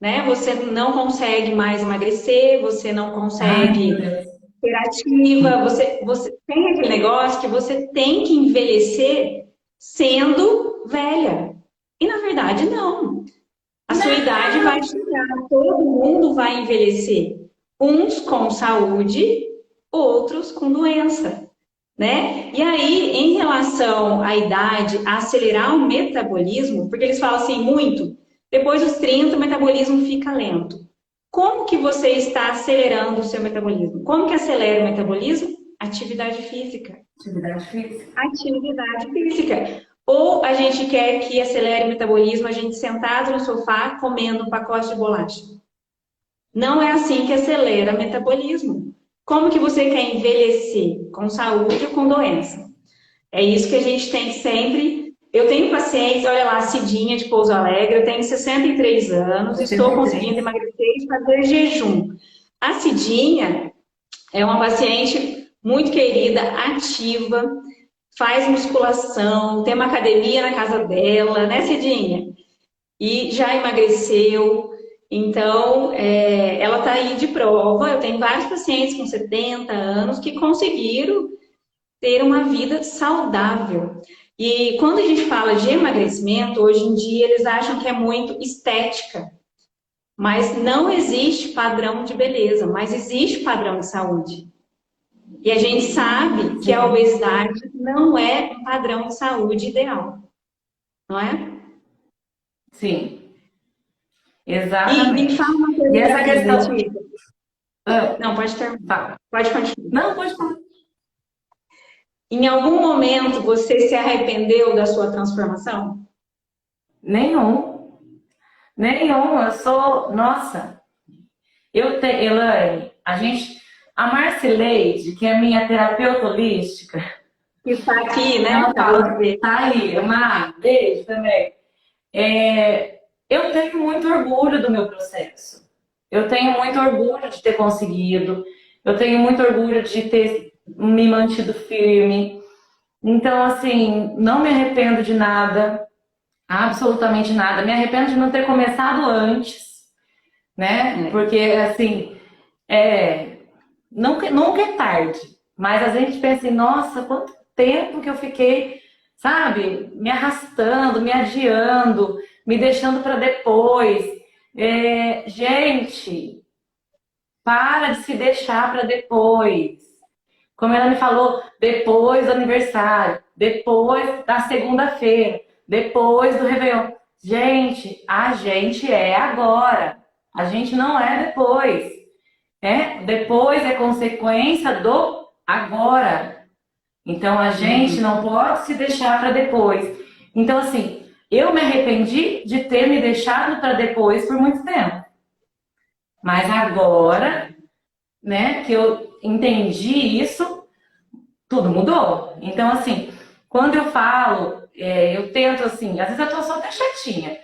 né? Você não consegue mais emagrecer, você não Ai, meu consegue Deus. ser ativa, você tem aquele negócio que você tem que envelhecer sendo velha. E na verdade, não. A sua idade vai chegar, todo mundo vai envelhecer. Uns com saúde, outros com doença, né? E aí, em relação à idade, a acelerar o metabolismo, porque eles falam assim muito, depois dos 30 o metabolismo fica lento. Como que você está acelerando o seu metabolismo? Como que acelera o metabolismo? Atividade física. Atividade física. Atividade física. Ou a gente quer que acelere o metabolismo, a gente sentado no sofá comendo um pacote de bolacha. Não é assim que acelera o metabolismo. Como que você quer envelhecer? Com saúde ou com doença? É isso que a gente tem que sempre. Eu tenho pacientes, olha lá, Cidinha de Pouso Alegre, eu tenho 63 anos, estou conseguindo 63. emagrecer e fazer jejum. A Cidinha é uma paciente muito querida, ativa, faz musculação, tem uma academia na casa dela, né, Cidinha? E já emagreceu. Então, ela está aí de prova. Eu tenho vários pacientes com 70 anos que conseguiram ter uma vida saudável. E quando a gente fala de emagrecimento, hoje em dia eles acham que é muito estética, mas não existe padrão de beleza, mas existe padrão de saúde. E a gente sabe que a Sim, obesidade não é um padrão de saúde ideal, não é? sim, E me fala exatamente. uma E coisa essa para mim, questão. Letícia. Ah, Não, pode terminar. fala. Pode continuar. Não, pode falar. Em algum momento você se arrependeu da sua transformação? Nenhum. Nenhum. Eu sou. Nossa, Elaine, a Marcileide, que é minha terapeuta holística, Que está aqui, né, ela para fala, você. tá aí, beijo também. Eu tenho muito orgulho do meu processo. Eu tenho muito orgulho de ter conseguido. Eu tenho muito orgulho de ter me mantido firme. Então, assim, não me arrependo de nada, absolutamente nada. Me arrependo de não ter começado antes, né? É. Porque, assim, nunca é tarde. Mas a gente pensa assim, nossa, quanto tempo que eu fiquei, sabe, me arrastando, me adiando, me deixando para depois. Gente, para de se deixar para depois. Como ela me falou, depois do aniversário, depois da segunda-feira, depois do Réveillon. Gente, a gente é agora. A gente não é depois. Depois é consequência do agora. Então a gente Uhum. não pode se deixar para depois. Então, assim, eu me arrependi de ter me deixado para depois por muito tempo. Mas agora, né, que eu entendi isso, tudo mudou. Então, assim, quando eu falo, eu tento, assim, às vezes eu tô só até chatinha,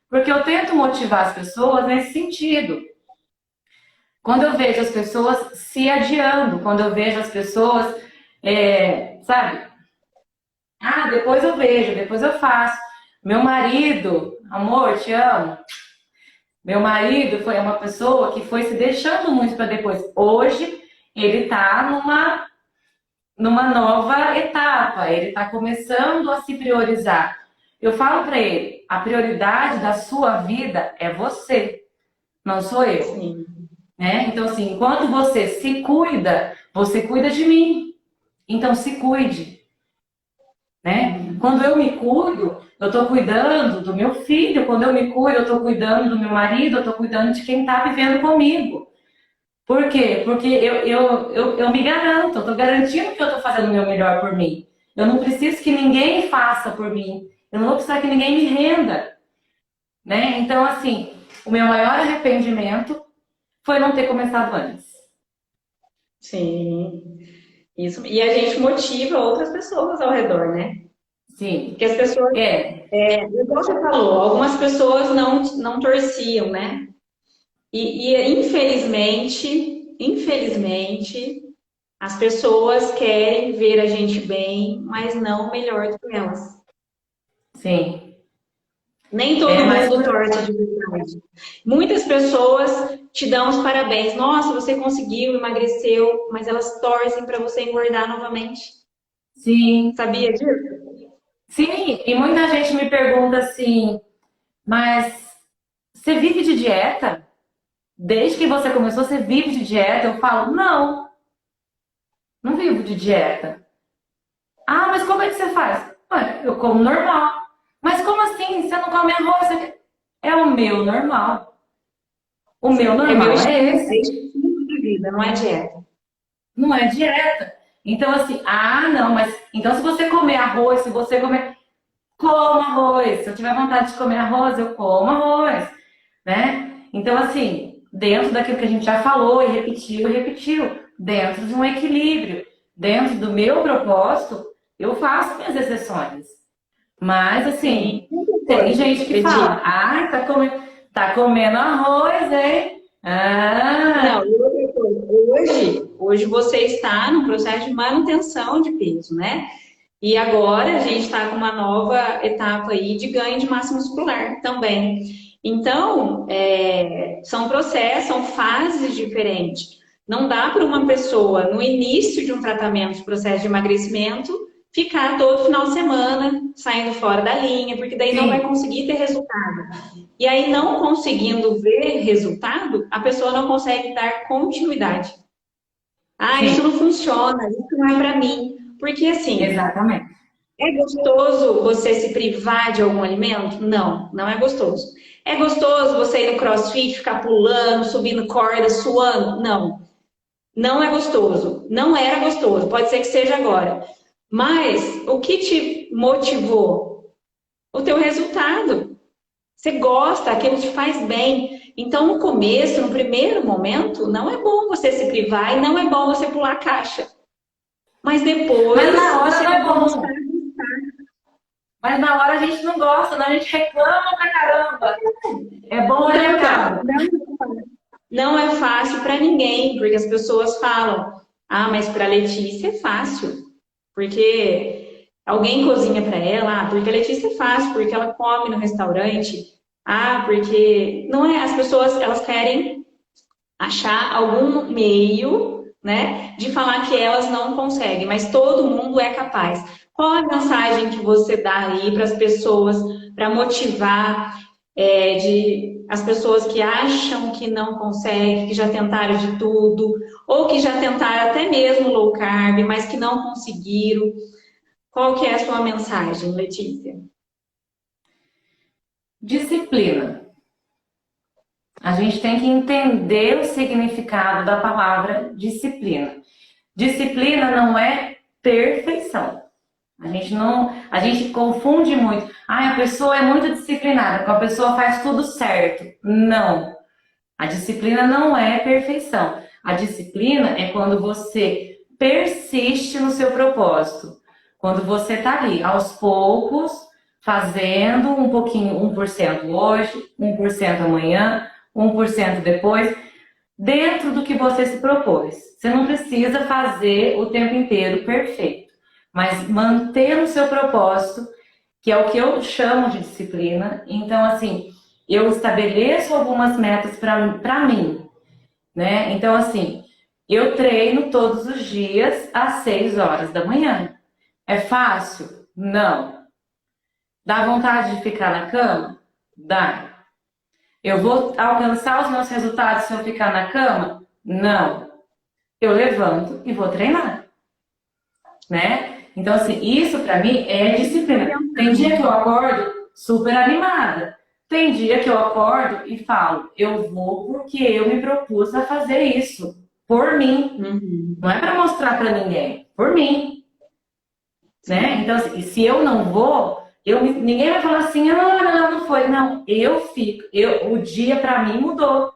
porque eu tento motivar as pessoas nesse sentido. Quando eu vejo as pessoas se adiando, quando eu vejo as pessoas, sabe, depois eu vejo, depois eu faço. Meu marido, amor, te amo. Meu marido foi uma pessoa que foi se deixando muito para depois. Hoje ele tá numa nova etapa, ele está começando a se priorizar. Eu falo para ele, a prioridade da sua vida é você, não sou eu, Sim. né? Então assim, enquanto você cuida de mim. Então se cuide, né? Uhum. Quando eu me cuido, eu estou cuidando do meu filho. Quando eu me cuido, eu estou cuidando do meu marido, eu estou cuidando de quem está vivendo comigo. Por quê? Porque eu me garanto, eu estou garantindo que eu estou fazendo o meu melhor por mim. Eu não preciso que ninguém faça por mim. Eu não vou precisar que ninguém me renda. Né? Então, assim, o meu maior arrependimento foi não ter começado antes. Sim, isso. E a gente motiva outras pessoas ao redor, né? Sim. Porque as pessoas, É, igual você falou, algumas pessoas não torciam, né? E infelizmente, as pessoas querem ver a gente bem, mas não melhor do que elas. sim. Nem É, todo mas mundo torce de verdade. Muitas pessoas te dão os parabéns. Nossa, você conseguiu, emagreceu, mas elas torcem para você engordar novamente. sim, Sabia disso? sim. E muita gente me pergunta assim, mas você vive de dieta? Desde que você começou, você vive de dieta? Eu falo, não, não vivo de dieta. Ah, mas como é que você faz? Ué, eu como normal. Mas como assim? Você não come arroz? É o meu normal. O meu É normal é esse. estilo de vida, não é dieta. Não é dieta. Então, assim, ah, não, mas então se você comer arroz, se você comer. Como arroz. Se eu tiver vontade de comer arroz, eu como arroz, né? Então, assim, dentro daquilo que a gente já falou e repetiu, dentro de um equilíbrio, dentro do meu propósito, eu faço minhas exceções. Mas, Sim, assim, outra tem coisa, gente que fala, acredito. ai, tá comendo arroz, hein? Não, Ah, e outra coisa, hoje você está no processo de manutenção de peso, né? E agora a gente está com uma nova etapa aí de ganho de massa muscular também. Então, são processos, são fases diferentes. Não dá para uma pessoa, no início de um tratamento de processo de emagrecimento, ficar todo final de semana saindo fora da linha, porque daí não vai sim, conseguir ter resultado. E aí, não conseguindo ver resultado, a pessoa não consegue dar continuidade. Ah, isso não sim, funciona, isso não é para mim. Porque assim, exatamente. é gostoso você se privar de algum alimento? Não, não é gostoso. É gostoso você ir no CrossFit, ficar pulando, subindo corda, suando? Não, não é gostoso. Não era gostoso, pode ser que seja agora. Mas o que te motivou? O teu resultado. Você gosta, aquilo te faz bem. Então, no começo, no primeiro momento, não é bom você se privar e não é bom você pular a caixa. Mas Mas na depois hora você não vai é começar. bom. Mas na hora a gente não gosta, né? A gente reclama pra caramba. É bom Então, ali acaba. não é fácil para ninguém, porque as pessoas falam: ah, mas para Letícia é fácil, porque alguém cozinha para ela, ah, porque a Letícia é fácil, porque ela come no restaurante, ah, porque não é, as pessoas elas querem achar algum meio, né, de falar que elas não conseguem, mas todo mundo é capaz. Qual a mensagem que você dá aí para as pessoas para motivar de as pessoas que acham que não conseguem, que já tentaram de tudo, ou que já tentaram até mesmo low carb, mas que não conseguiram? Qual que é a sua mensagem, Letícia? Disciplina. A gente tem que entender o significado da palavra disciplina. Disciplina não é perfeição. A gente confunde muito. Ah, a pessoa é muito disciplinada, a pessoa faz tudo certo. Não. A disciplina não é perfeição. A disciplina é quando você persiste no seu propósito. Quando você está ali, aos poucos, fazendo um pouquinho, 1% hoje, 1% amanhã, 1% depois, dentro do que você se propôs. Você não precisa fazer o tempo inteiro perfeito, mas manter o seu propósito, que é o que eu chamo de disciplina. Então, assim, eu estabeleço algumas metas para mim, né? Então, assim, eu treino todos os dias às 6 horas da manhã. É fácil? Não. Dá vontade de ficar na cama? Dá. Eu vou alcançar os meus resultados se eu ficar na cama? Não. Eu levanto e vou treinar, né? Então, assim, isso para mim é disciplina. Tem dia que eu acordo super animada. Tem dia que eu acordo e falo, eu vou porque eu me propus a fazer isso. Por mim. Uhum. Não é para mostrar para ninguém. Por mim, né? Sim. Então, assim, se eu não vou, ninguém vai falar assim, ah, não foi. Não, eu fico. O dia para mim mudou.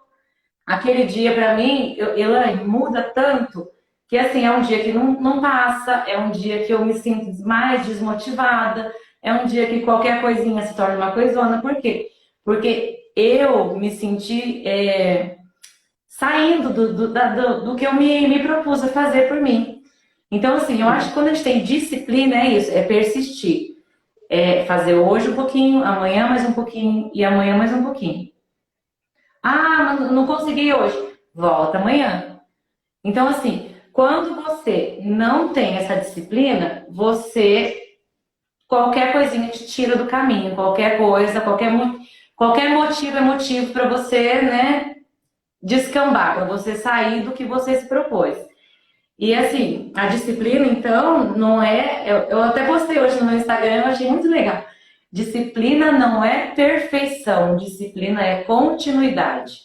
Aquele dia para mim, Elaine, muda tanto que assim, é um dia que não passa, é um dia que eu me sinto mais desmotivada, é um dia que qualquer coisinha se torna uma coisona. Por quê? Porque eu me senti saindo do que eu me propus a fazer por mim. Então, assim, eu acho que quando a gente tem disciplina, é isso, é persistir. É fazer hoje um pouquinho, amanhã mais um pouquinho e amanhã mais um pouquinho. Ah, mas não consegui hoje. Volta amanhã. Então, assim, quando você não tem essa disciplina, qualquer coisinha te tira do caminho, qualquer coisa, qualquer motivo é motivo para você, né, descambar, para você sair do que você se propôs. E assim, a disciplina, então, não é. Eu até postei hoje no meu Instagram, eu achei muito legal. Disciplina não é perfeição, disciplina é continuidade.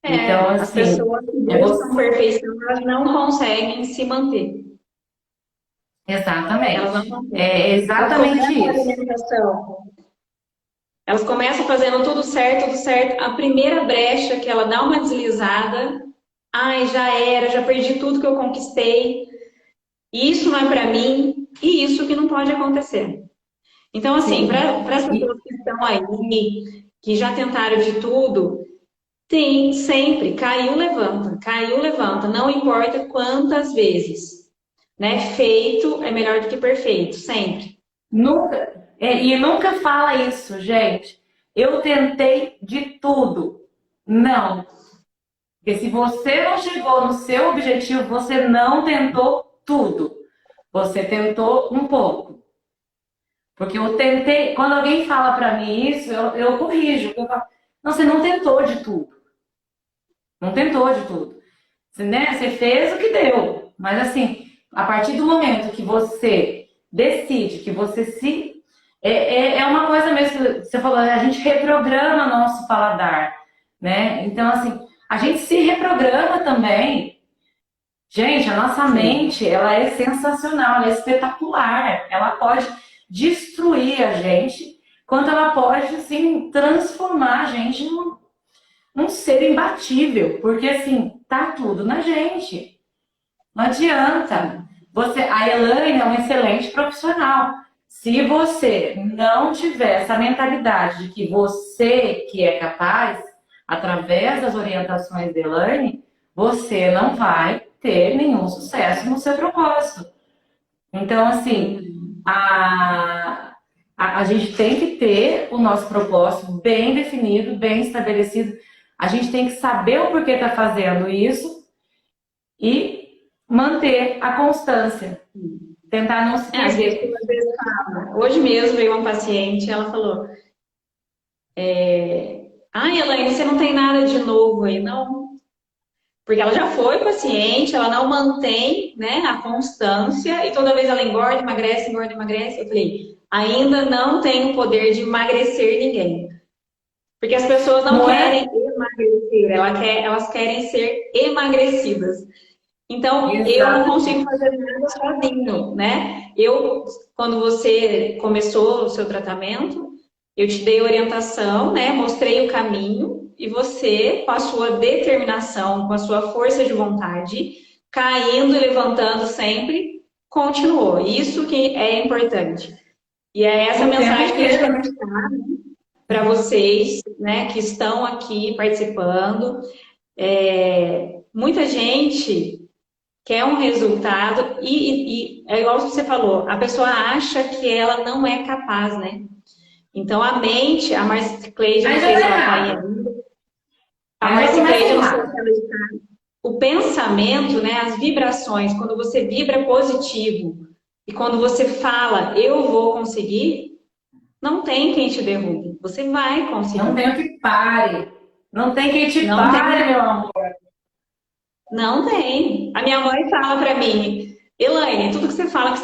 Então, As assim, pessoas que é buscam você. perfeição, elas não conseguem se manter. Elas não Exatamente. conseguem. É Elas exatamente começam a isso. alimentação, elas começam fazendo tudo certo. A primeira brecha que ela dá uma deslizada, ai, já era, já perdi tudo que eu conquistei. Isso não é para mim e isso que não pode acontecer. Então, assim, Sim. para as E, pessoas que estão aí, que já tentaram de tudo, tem sempre, caiu, levanta, não importa quantas vezes, né? Feito é melhor do que perfeito, sempre. e nunca fala isso, gente. Eu tentei de tudo. Não. Porque se você não chegou no seu objetivo, você não tentou tudo. Você tentou um pouco. Porque eu tentei, quando alguém fala pra mim isso, eu corrijo. Eu falo, não, você não tentou de tudo. Não tentou de tudo. Você, né, você fez o que deu. Mas assim, a partir do momento que você decide, que você se. É uma coisa mesmo que você falou, a gente reprograma nosso paladar, né? Então, assim, a gente se reprograma também. Gente, a nossa Sim. mente, ela é sensacional, ela é espetacular. Ela pode destruir a gente, quanto ela pode, assim, transformar a gente num ser imbatível. Porque, assim, tá tudo na gente. Não adianta. A Elaine é uma excelente profissional. Se você não tiver essa mentalidade de que você que é capaz, através das orientações da Elaine, você não vai ter nenhum sucesso no seu propósito. Então, assim, Sim. a gente tem que ter o nosso propósito bem definido, bem estabelecido. A gente tem que saber o porquê está fazendo isso e manter a constância. Tentar não se As perder. pessoas às vezes falam. Hoje mesmo veio uma paciente, ela falou: ai, Elaine, você não tem nada de novo aí, não? Porque ela já foi paciente, ela não mantém, né, a constância e toda vez ela engorda, emagrece, engorda, emagrece. Eu falei: ainda não tem o poder de emagrecer ninguém. Porque as pessoas não Não querem é? emagrecer, elas querem ser emagrecidas. Então, eu não consigo Exatamente. fazer nada sozinho, né? Quando você começou o seu tratamento, eu te dei orientação, né? Mostrei o caminho e você, com a sua determinação, com a sua força de vontade, caindo e levantando sempre, continuou. Isso que é importante. E é essa O tempo mensagem que a gente quer inteiro. passar para vocês, né, que estão aqui participando. Muita gente quer um resultado e é igual você falou, a pessoa acha que ela não é capaz, né? Então a mente, a Marcia Cleide, eu não Aí já sei tá se ela está aí errado. ainda, a Aí já Marcia começa Cleide, eu não sei se errado. ela está. O pensamento, né, as vibrações, quando você vibra positivo e quando você fala, eu vou conseguir, não tem quem te derrube. Você vai Não conseguir. tem o que pare. Não tem quem te Não tem. pare, meu amor. Não tem. A minha mãe fala para mim, Elaine, tudo que você fala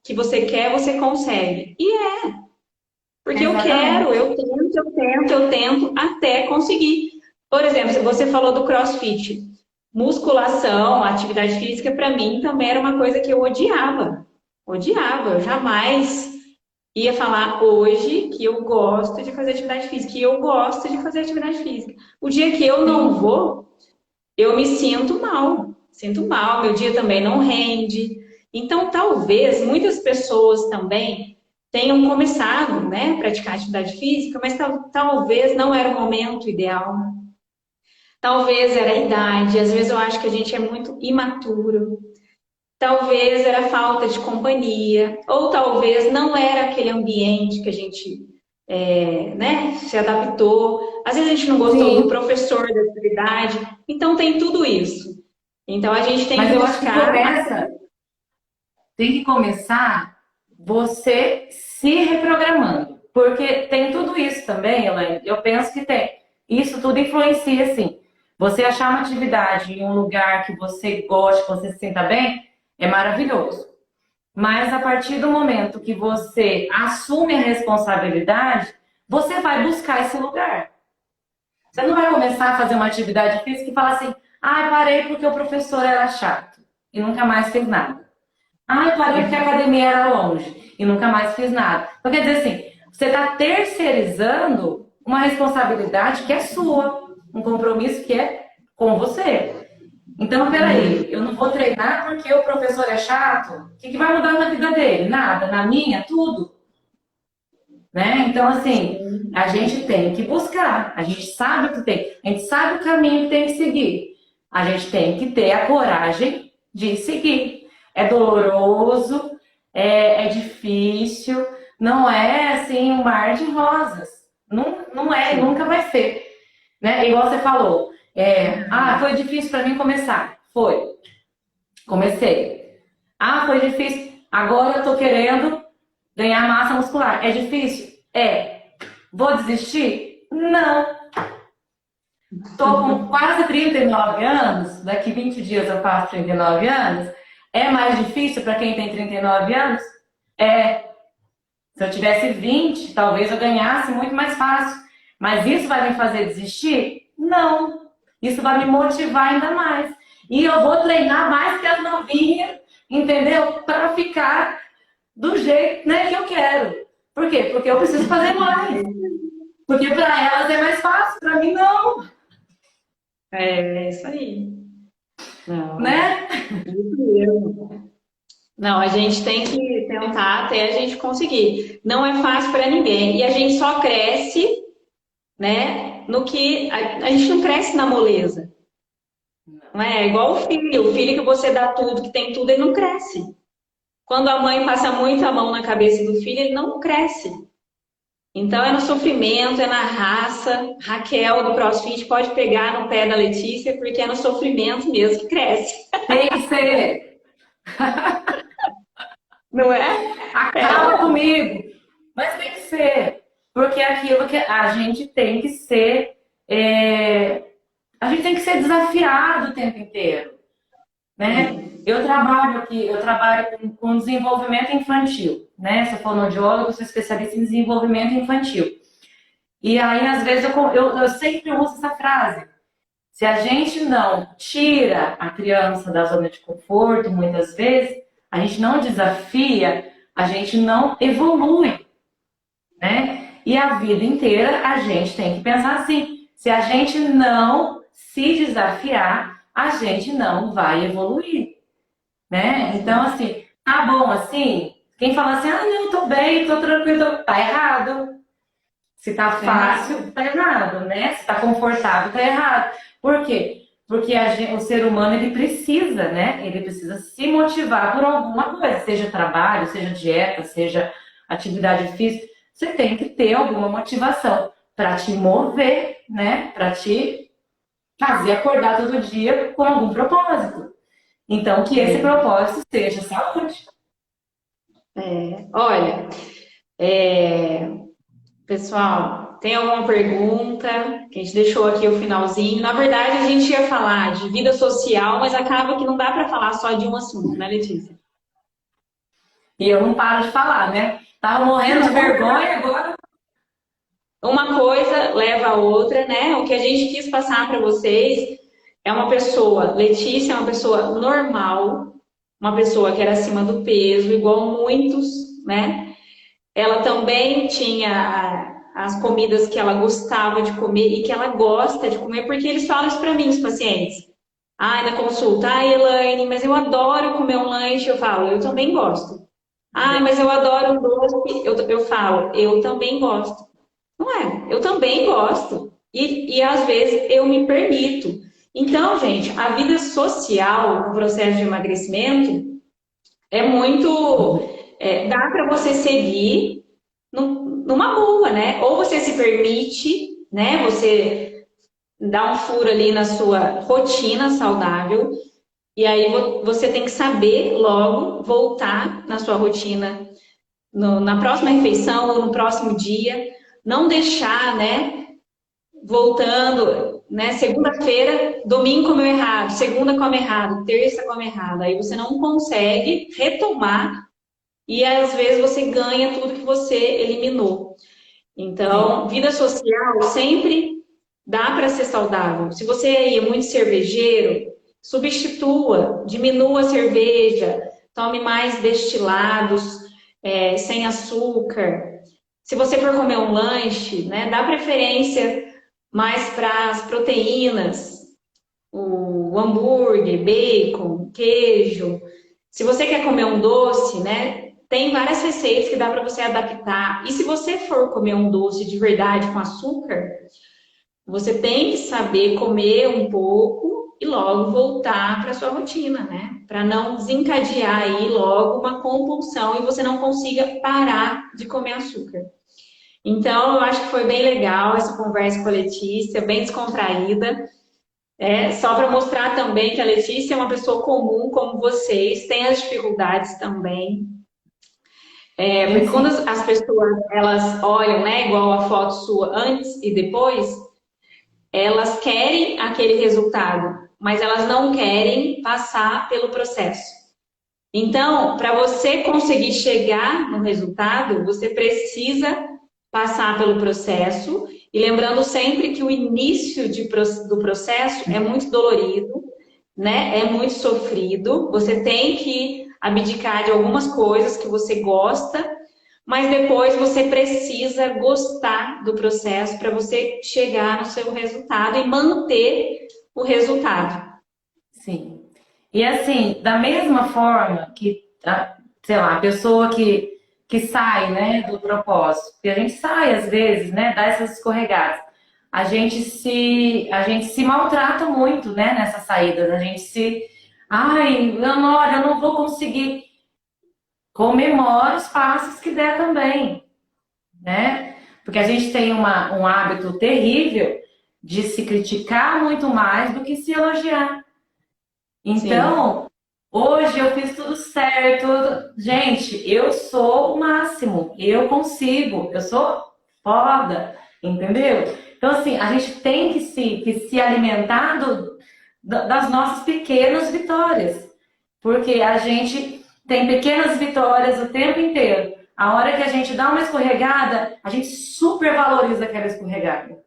que você quer, você consegue. E porque eu quero, Exatamente. eu tento até conseguir. Por exemplo, se você falou do CrossFit, musculação, atividade física, para mim também era uma coisa que eu odiava. Odiava, eu jamais ia falar hoje que eu gosto de fazer atividade física, que eu gosto de fazer atividade física. O dia que eu não Sim. vou, eu me sinto mal, meu dia também não rende. Então, talvez muitas pessoas também tenham começado, né, a praticar atividade física, mas talvez não era o momento ideal. Talvez era a idade, às vezes eu acho que a gente é muito imaturo. Talvez era falta de companhia, ou talvez não era aquele ambiente que a gente né, se adaptou. Às vezes a gente não gostou do Sim, professor da atividade. Então tem tudo isso. Então a gente tem mas que eu acho que buscar. começa, tem que começar você se reprogramando. Porque tem tudo isso também, Elaine. Eu penso que tem. Isso tudo influencia, assim. Você achar uma atividade em um lugar que você goste, que você se sinta bem, é maravilhoso. Mas a partir do momento que você assume a responsabilidade, você vai buscar esse lugar. Você não vai começar a fazer uma atividade física e falar assim, ah, parei porque o professor era chato e nunca mais fez nada. Ah, eu parei porque a academia era longe e nunca mais fiz nada. Então, quer dizer assim, você está terceirizando uma responsabilidade que é sua, um compromisso que é com você. Então, peraí, eu não vou treinar porque o professor é chato? O que vai mudar na vida dele? Nada. Na minha, tudo. Né? Então, assim, a gente tem que buscar, a gente sabe o que tem, a gente sabe o caminho que tem que seguir. A gente tem que ter a coragem de seguir. É doloroso, é difícil, não é assim um mar de rosas. Não, não é, Sim. nunca vai ser. Né? Igual você falou, foi difícil para mim começar. Foi, comecei. Ah, foi difícil. Agora eu tô querendo ganhar massa muscular. É difícil? É. Vou desistir? Não. Tô com quase 39 anos, daqui 20 dias eu faço 39 anos. É mais difícil para quem tem 39 anos? É. Se eu tivesse 20, talvez eu ganhasse muito mais fácil. Mas isso vai me fazer desistir? Não. Isso vai me motivar ainda mais. E eu vou treinar mais que as novinhas, entendeu? Para ficar do jeito, né, que eu quero. Por quê? Porque eu preciso fazer mais. Porque para elas é mais fácil, para mim não, É isso aí. Não, né? isso mesmo. Não, a gente tem que tentar até a gente conseguir. Não é fácil para ninguém. E a gente só cresce, né, no que a gente não cresce na moleza. Não é igual o filho que você dá tudo, que tem tudo, ele não cresce. Quando a mãe passa muito a mão na cabeça do filho, ele não cresce. Então é no sofrimento, é na raça. Raquel do CrossFit pode pegar no pé da Letícia, porque é no sofrimento mesmo que cresce. Tem que ser. Não é? Acaba comigo. Mas tem que ser. Porque é aquilo que a gente tem que ser. A gente tem que ser desafiado o tempo inteiro. Né? Eu trabalho com desenvolvimento infantil. Né? Se eu for fonoaudiólogo, eu sou especialista em desenvolvimento infantil. E aí, às vezes, eu sempre uso essa frase. Se a gente não tira a criança da zona de conforto, muitas vezes, a gente não desafia, a gente não evolui, né? E a vida inteira a gente tem que pensar assim: se a gente não se desafiar, a gente não vai evoluir, né? Então, assim, tá bom assim? Quem fala assim, não, tô bem, tô tranquilo, tá errado. Se tá fácil, tá errado, né? Se tá confortável, tá errado. Por quê? Porque o ser humano, ele precisa, né? Ele precisa se motivar por alguma coisa, seja trabalho, seja dieta, seja atividade física. Você tem que ter alguma motivação para te mover, né? Para te fazer acordar todo dia com algum propósito. Então, que esse propósito seja saúde. Olha, pessoal, tem alguma pergunta? Que a gente deixou aqui o finalzinho. Na verdade, a gente ia falar de vida social, mas acaba que não dá para falar só de um assunto, né, Letícia? E eu não paro de falar, né? Tava morrendo de vergonha agora. Uma coisa leva a outra, né? O que a gente quis passar para vocês é uma pessoa, Letícia é uma pessoa normal, uma pessoa que era acima do peso, igual muitos, né? Ela também tinha as comidas que ela gostava de comer e que ela gosta de comer, porque eles falam isso para mim, os pacientes. Ai, na consulta, ai, Elaine, mas eu adoro comer um lanche. Eu falo, eu também gosto. Ah, mas eu adoro um doce. Eu falo, eu também gosto. Não é? Eu também gosto. E às vezes eu me permito. Então, gente, a vida social no processo de emagrecimento é muito. Dá para você seguir numa boa, né? Ou você se permite, né? Você dá um furo ali na sua rotina saudável. E aí você tem que saber logo voltar na sua rotina na próxima refeição ou no próximo dia. Não deixar, né? Voltando, né? Segunda-feira, domingo comeu errado, segunda come errado, terça come errado. Aí você não consegue retomar e às vezes você ganha tudo que você eliminou. Sim, Então, vida social sempre dá para ser saudável. Se você é muito cervejeiro, substitua, diminua a cerveja, tome mais destilados, sem açúcar. Se você for comer um lanche, né, dá preferência mais para as proteínas, o hambúrguer, bacon, queijo. Se você quer comer um doce, né, tem várias receitas que dá para você adaptar. E se você for comer um doce de verdade com açúcar, você tem que saber comer um pouco e logo voltar para sua rotina, né? Para não desencadear aí logo uma compulsão e você não consiga parar de comer açúcar. Então, eu acho que foi bem legal essa conversa com a Letícia, bem descontraída. Só para mostrar também que a Letícia é uma pessoa comum como vocês, tem as dificuldades também. sim, Porque quando sim. as pessoas elas olham, né, igual a foto sua antes e depois, elas querem aquele resultado, mas elas não querem passar pelo processo. Então, para você conseguir chegar no resultado, você precisa passar pelo processo. E lembrando sempre que o início do processo é muito dolorido, né? É muito sofrido. Você tem que abdicar de algumas coisas que você gosta, mas depois você precisa gostar do processo para você chegar no seu resultado e manter o resultado. Sim. E assim, da mesma forma que, sei lá, a pessoa que sai, né, do propósito, porque a gente sai às vezes, né, dá essas escorregadas. A gente se maltrata muito, né, nessas saídas. A gente se, ai, olha, eu não vou conseguir. Comemora os passos que der também, né? Porque a gente tem um hábito terrível de se criticar muito mais do que se elogiar. Sim, Então, hoje eu fiz tudo certo. Gente, eu sou o máximo. Eu consigo. Eu sou foda. Entendeu? Então, assim, a gente tem que se alimentar das nossas pequenas vitórias. Porque a gente tem pequenas vitórias o tempo inteiro. A hora que a gente dá uma escorregada, a gente supervaloriza aquela escorregada.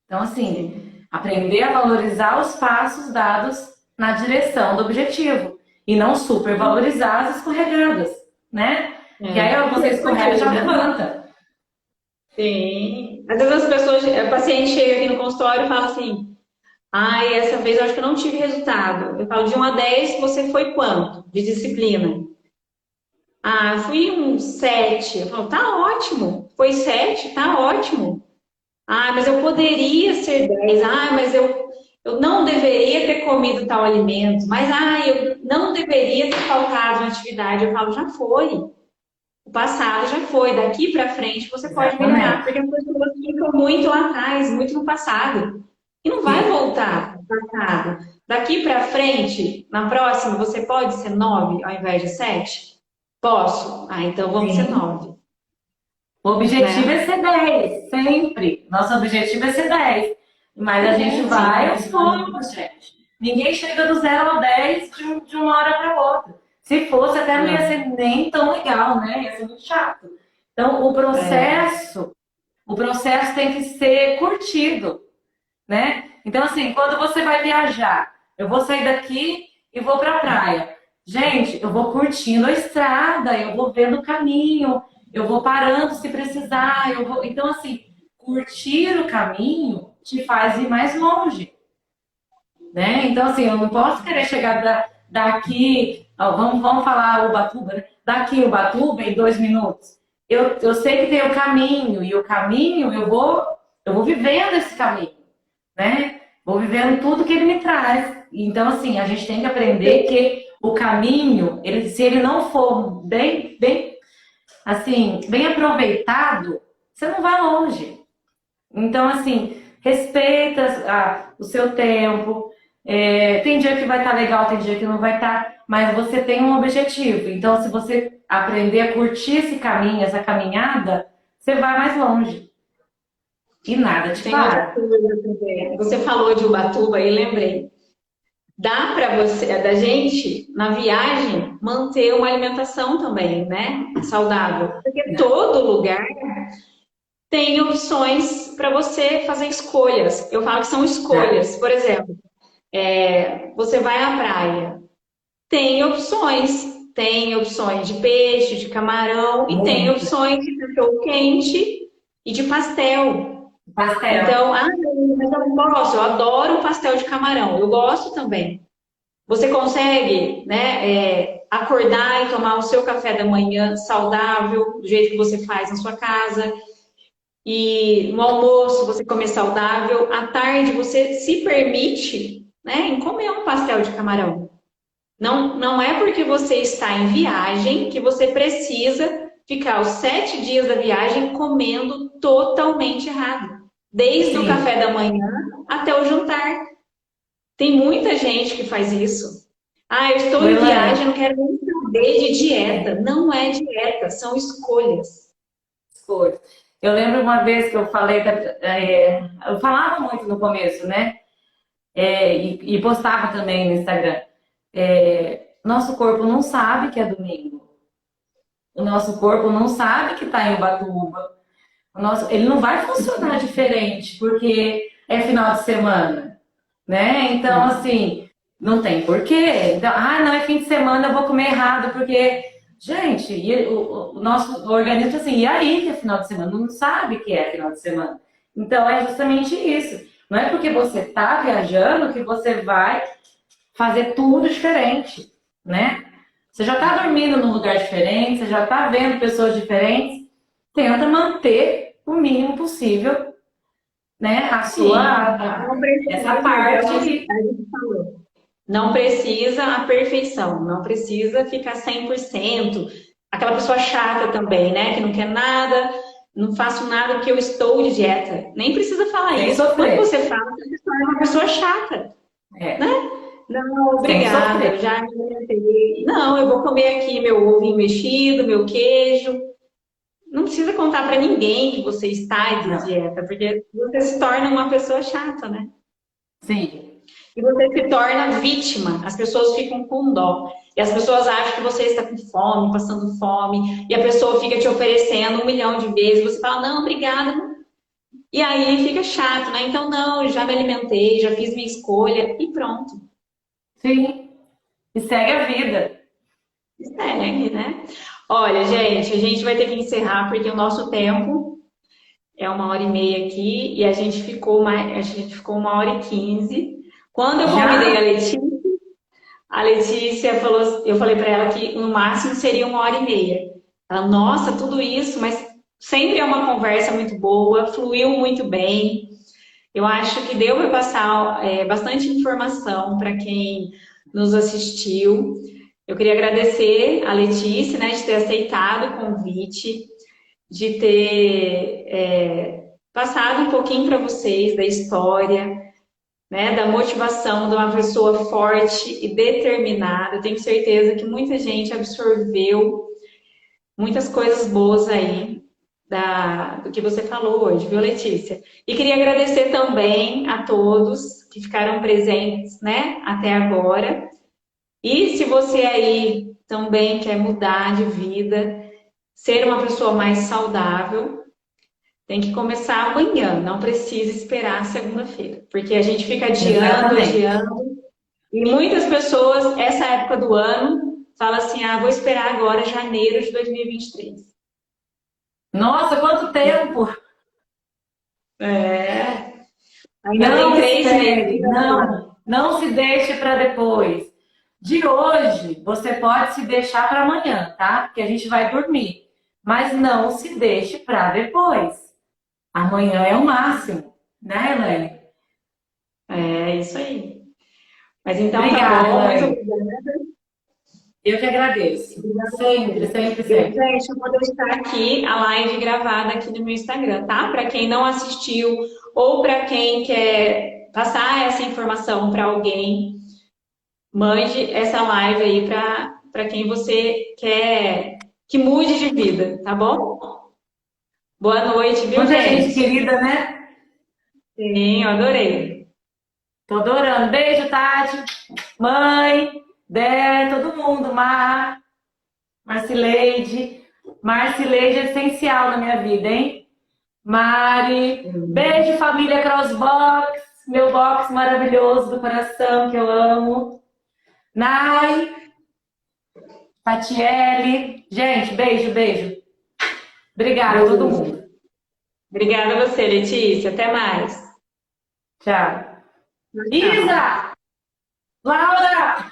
Então, assim, sim. aprender a valorizar os passos dados na direção do objetivo e não supervalorizar as escorregadas, né? Que aí você escorrega e já levanta. Sim. Às vezes as pessoas, o paciente chega aqui no consultório e fala assim, ai, essa vez eu acho que eu não tive resultado. Eu falo, de 1 a 10, você foi quanto de disciplina? Ah, eu fui um 7. Eu falo, tá ótimo. Foi 7, tá ótimo. Ah, mas eu poderia ser 10. Ah, mas eu não deveria ter comido tal alimento. Mas, eu não deveria ter faltado na atividade. Eu falo, já foi. O passado já foi. Daqui para frente você pode melhorar, Exatamente. porque as pessoas ficam muito lá atrás, muito no passado. E não vai Fica. voltar ao passado. Daqui para frente, na próxima, você pode ser 9 ao invés de 7? Posso? Ah, então vamos ser Sim. 9, O objetivo é né? ser 10, sempre. Nosso objetivo é ser 10. Mas a gente vai aos Sim. poucos, gente. Ninguém chega do 0 ao 10 de uma hora para outra. Se fosse, até não ia Não. ser nem tão legal, né? Ia ser muito chato. Então, É. o processo tem que ser curtido, né? Então, assim, quando você vai viajar, eu vou sair daqui e vou para a praia. Gente, eu vou curtindo a estrada, eu vou vendo o caminho, eu vou parando se precisar, eu vou. Então, assim, curtir o caminho te faz ir mais longe. né? Então, assim, eu não posso querer chegar daqui, ó, vamos falar Ubatuba, né? Daqui Ubatuba em 2 minutos. Eu sei que tem o caminho, e o caminho eu vou vivendo esse caminho, né? Vou vivendo tudo que ele me traz. Então, assim, a gente tem que aprender que o caminho, se ele não for bem, assim, bem aproveitado, você não vai longe. Então, assim, respeita o seu tempo. Tem dia que vai estar legal, tem dia que não vai estar, mas você tem um objetivo. Então, se você aprender a curtir esse caminho, essa caminhada, você vai mais longe. E nada te Tem outra para. coisa também. Você falou de Ubatuba e lembrei. Dá para você, da gente, na viagem, manter uma alimentação também, né? Saudável. Porque todo lugar tem opções para você fazer escolhas. Eu falo que são escolhas. Por exemplo, você vai à praia. Tem opções de peixe, de camarão e tem Muito. opções de cachorro quente e de pastel. Pastel. Então, mas eu não posso, eu adoro pastel de camarão, eu gosto também. Você consegue, né, acordar e tomar o seu café da manhã saudável, do jeito que você faz na sua casa, e no almoço você comer saudável, à tarde você se permite, né, em comer um pastel de camarão. Não, não é porque você está em viagem que você precisa ficar os 7 dias da viagem comendo totalmente errado. Desde o Sim. café da manhã até o jantar. Tem muita gente que faz isso. Ah, eu estou em Elaine, viagem, não quero nem saber de dieta. Não é dieta, são escolhas. foi. Eu lembro uma vez que eu falei, eu falava muito no começo, né? E postava também no Instagram. Nosso corpo não sabe que é domingo. O nosso corpo não sabe que está em Ubatuba. Ele não vai funcionar diferente porque é final de semana, né? Então, assim, não tem porquê. Então, não é fim de semana, eu vou comer errado porque, gente, o nosso organismo assim, e aí que é final de semana? Não sabe que é final de semana. Então, é justamente isso. Não é porque você está viajando que você vai fazer tudo diferente, né? Você já está dormindo num lugar diferente, você já está vendo pessoas diferentes, tenta manter o mínimo possível, né? Sim, não Essa precisa, parte igual a que gente falou. Não precisa a perfeição, não precisa ficar 100%. Aquela pessoa chata também, né? Que não quer nada, não faço nada porque eu estou de dieta. Nem precisa falar sem isso. Quando sofrer, você fala, você se torna uma pessoa chata, né? é, Não, sem obrigada, eu sofrer. já me alimentei. Não, eu vou comer aqui meu ovinho mexido, meu queijo. Não precisa contar para ninguém que você está de Não, dieta, porque você se torna uma pessoa chata, né? sim, E você se torna vítima. As pessoas ficam com dó. E as pessoas acham que você está com fome, passando fome, e a pessoa fica te oferecendo 1 milhão de vezes. Você fala, não, obrigada. E aí fica chato, né? Então, não, eu já me alimentei, já fiz minha escolha e pronto. sim. E segue a vida. Segue, né? Olha, gente, a gente vai ter que encerrar porque o nosso tempo é 1 hora e meia aqui e a gente ficou 1 hora e 15. Quando eu convidei Já? A Letícia falou, eu falei para ela que no máximo seria 1 hora e meia. Ela, nossa, tudo isso, mas sempre é uma conversa muito boa, fluiu muito bem. Eu acho que deu para passar bastante informação para quem nos assistiu. Eu queria agradecer a Letícia, né, de ter aceitado o convite, de ter passado um pouquinho para vocês da história, né, da motivação de uma pessoa forte e determinada. Eu tenho certeza que muita gente absorveu muitas coisas boas aí do que você falou hoje, viu, Letícia? E queria agradecer também a todos que ficaram presentes, né, até agora. E se você aí também quer mudar de vida, ser uma pessoa mais saudável, tem que começar amanhã, não precisa esperar segunda-feira, porque a gente fica adiando, Exatamente. adiando. E muitas pessoas, essa época do ano, falam assim: vou esperar agora janeiro de 2023. Nossa, quanto tempo! É. Ainda tem Não 3 meses. espere, não se deixe para depois. De hoje, você pode se deixar para amanhã, tá? Porque a gente vai dormir. Mas não se deixe para depois. Amanhã é o máximo, né, Elaine? É isso aí. Mas então tá Obrigada, bom, muito Elaine. obrigada. Eu que agradeço. Obrigada a Sempre, você. sempre, sempre. Gente, eu vou deixar aqui a live gravada aqui no meu Instagram, tá? Para quem não assistiu ou para quem quer passar essa informação para alguém, mande essa live aí para quem você quer que mude de vida, tá bom? Boa noite, viu, Muita gente gente? querida, né? Sim, eu adorei. Tô adorando. Beijo, Tati. Mãe, Dé, todo mundo. Marcileide. Marcileide é essencial na minha vida, hein? Mari. Beijo, família Crossbox. Meu box maravilhoso do coração que eu amo. Nai. Tatiele. Gente, beijo, beijo. Obrigada a todo mundo. Obrigada a você, Letícia. Até mais. Tchau. Tchau. Isa! Laura!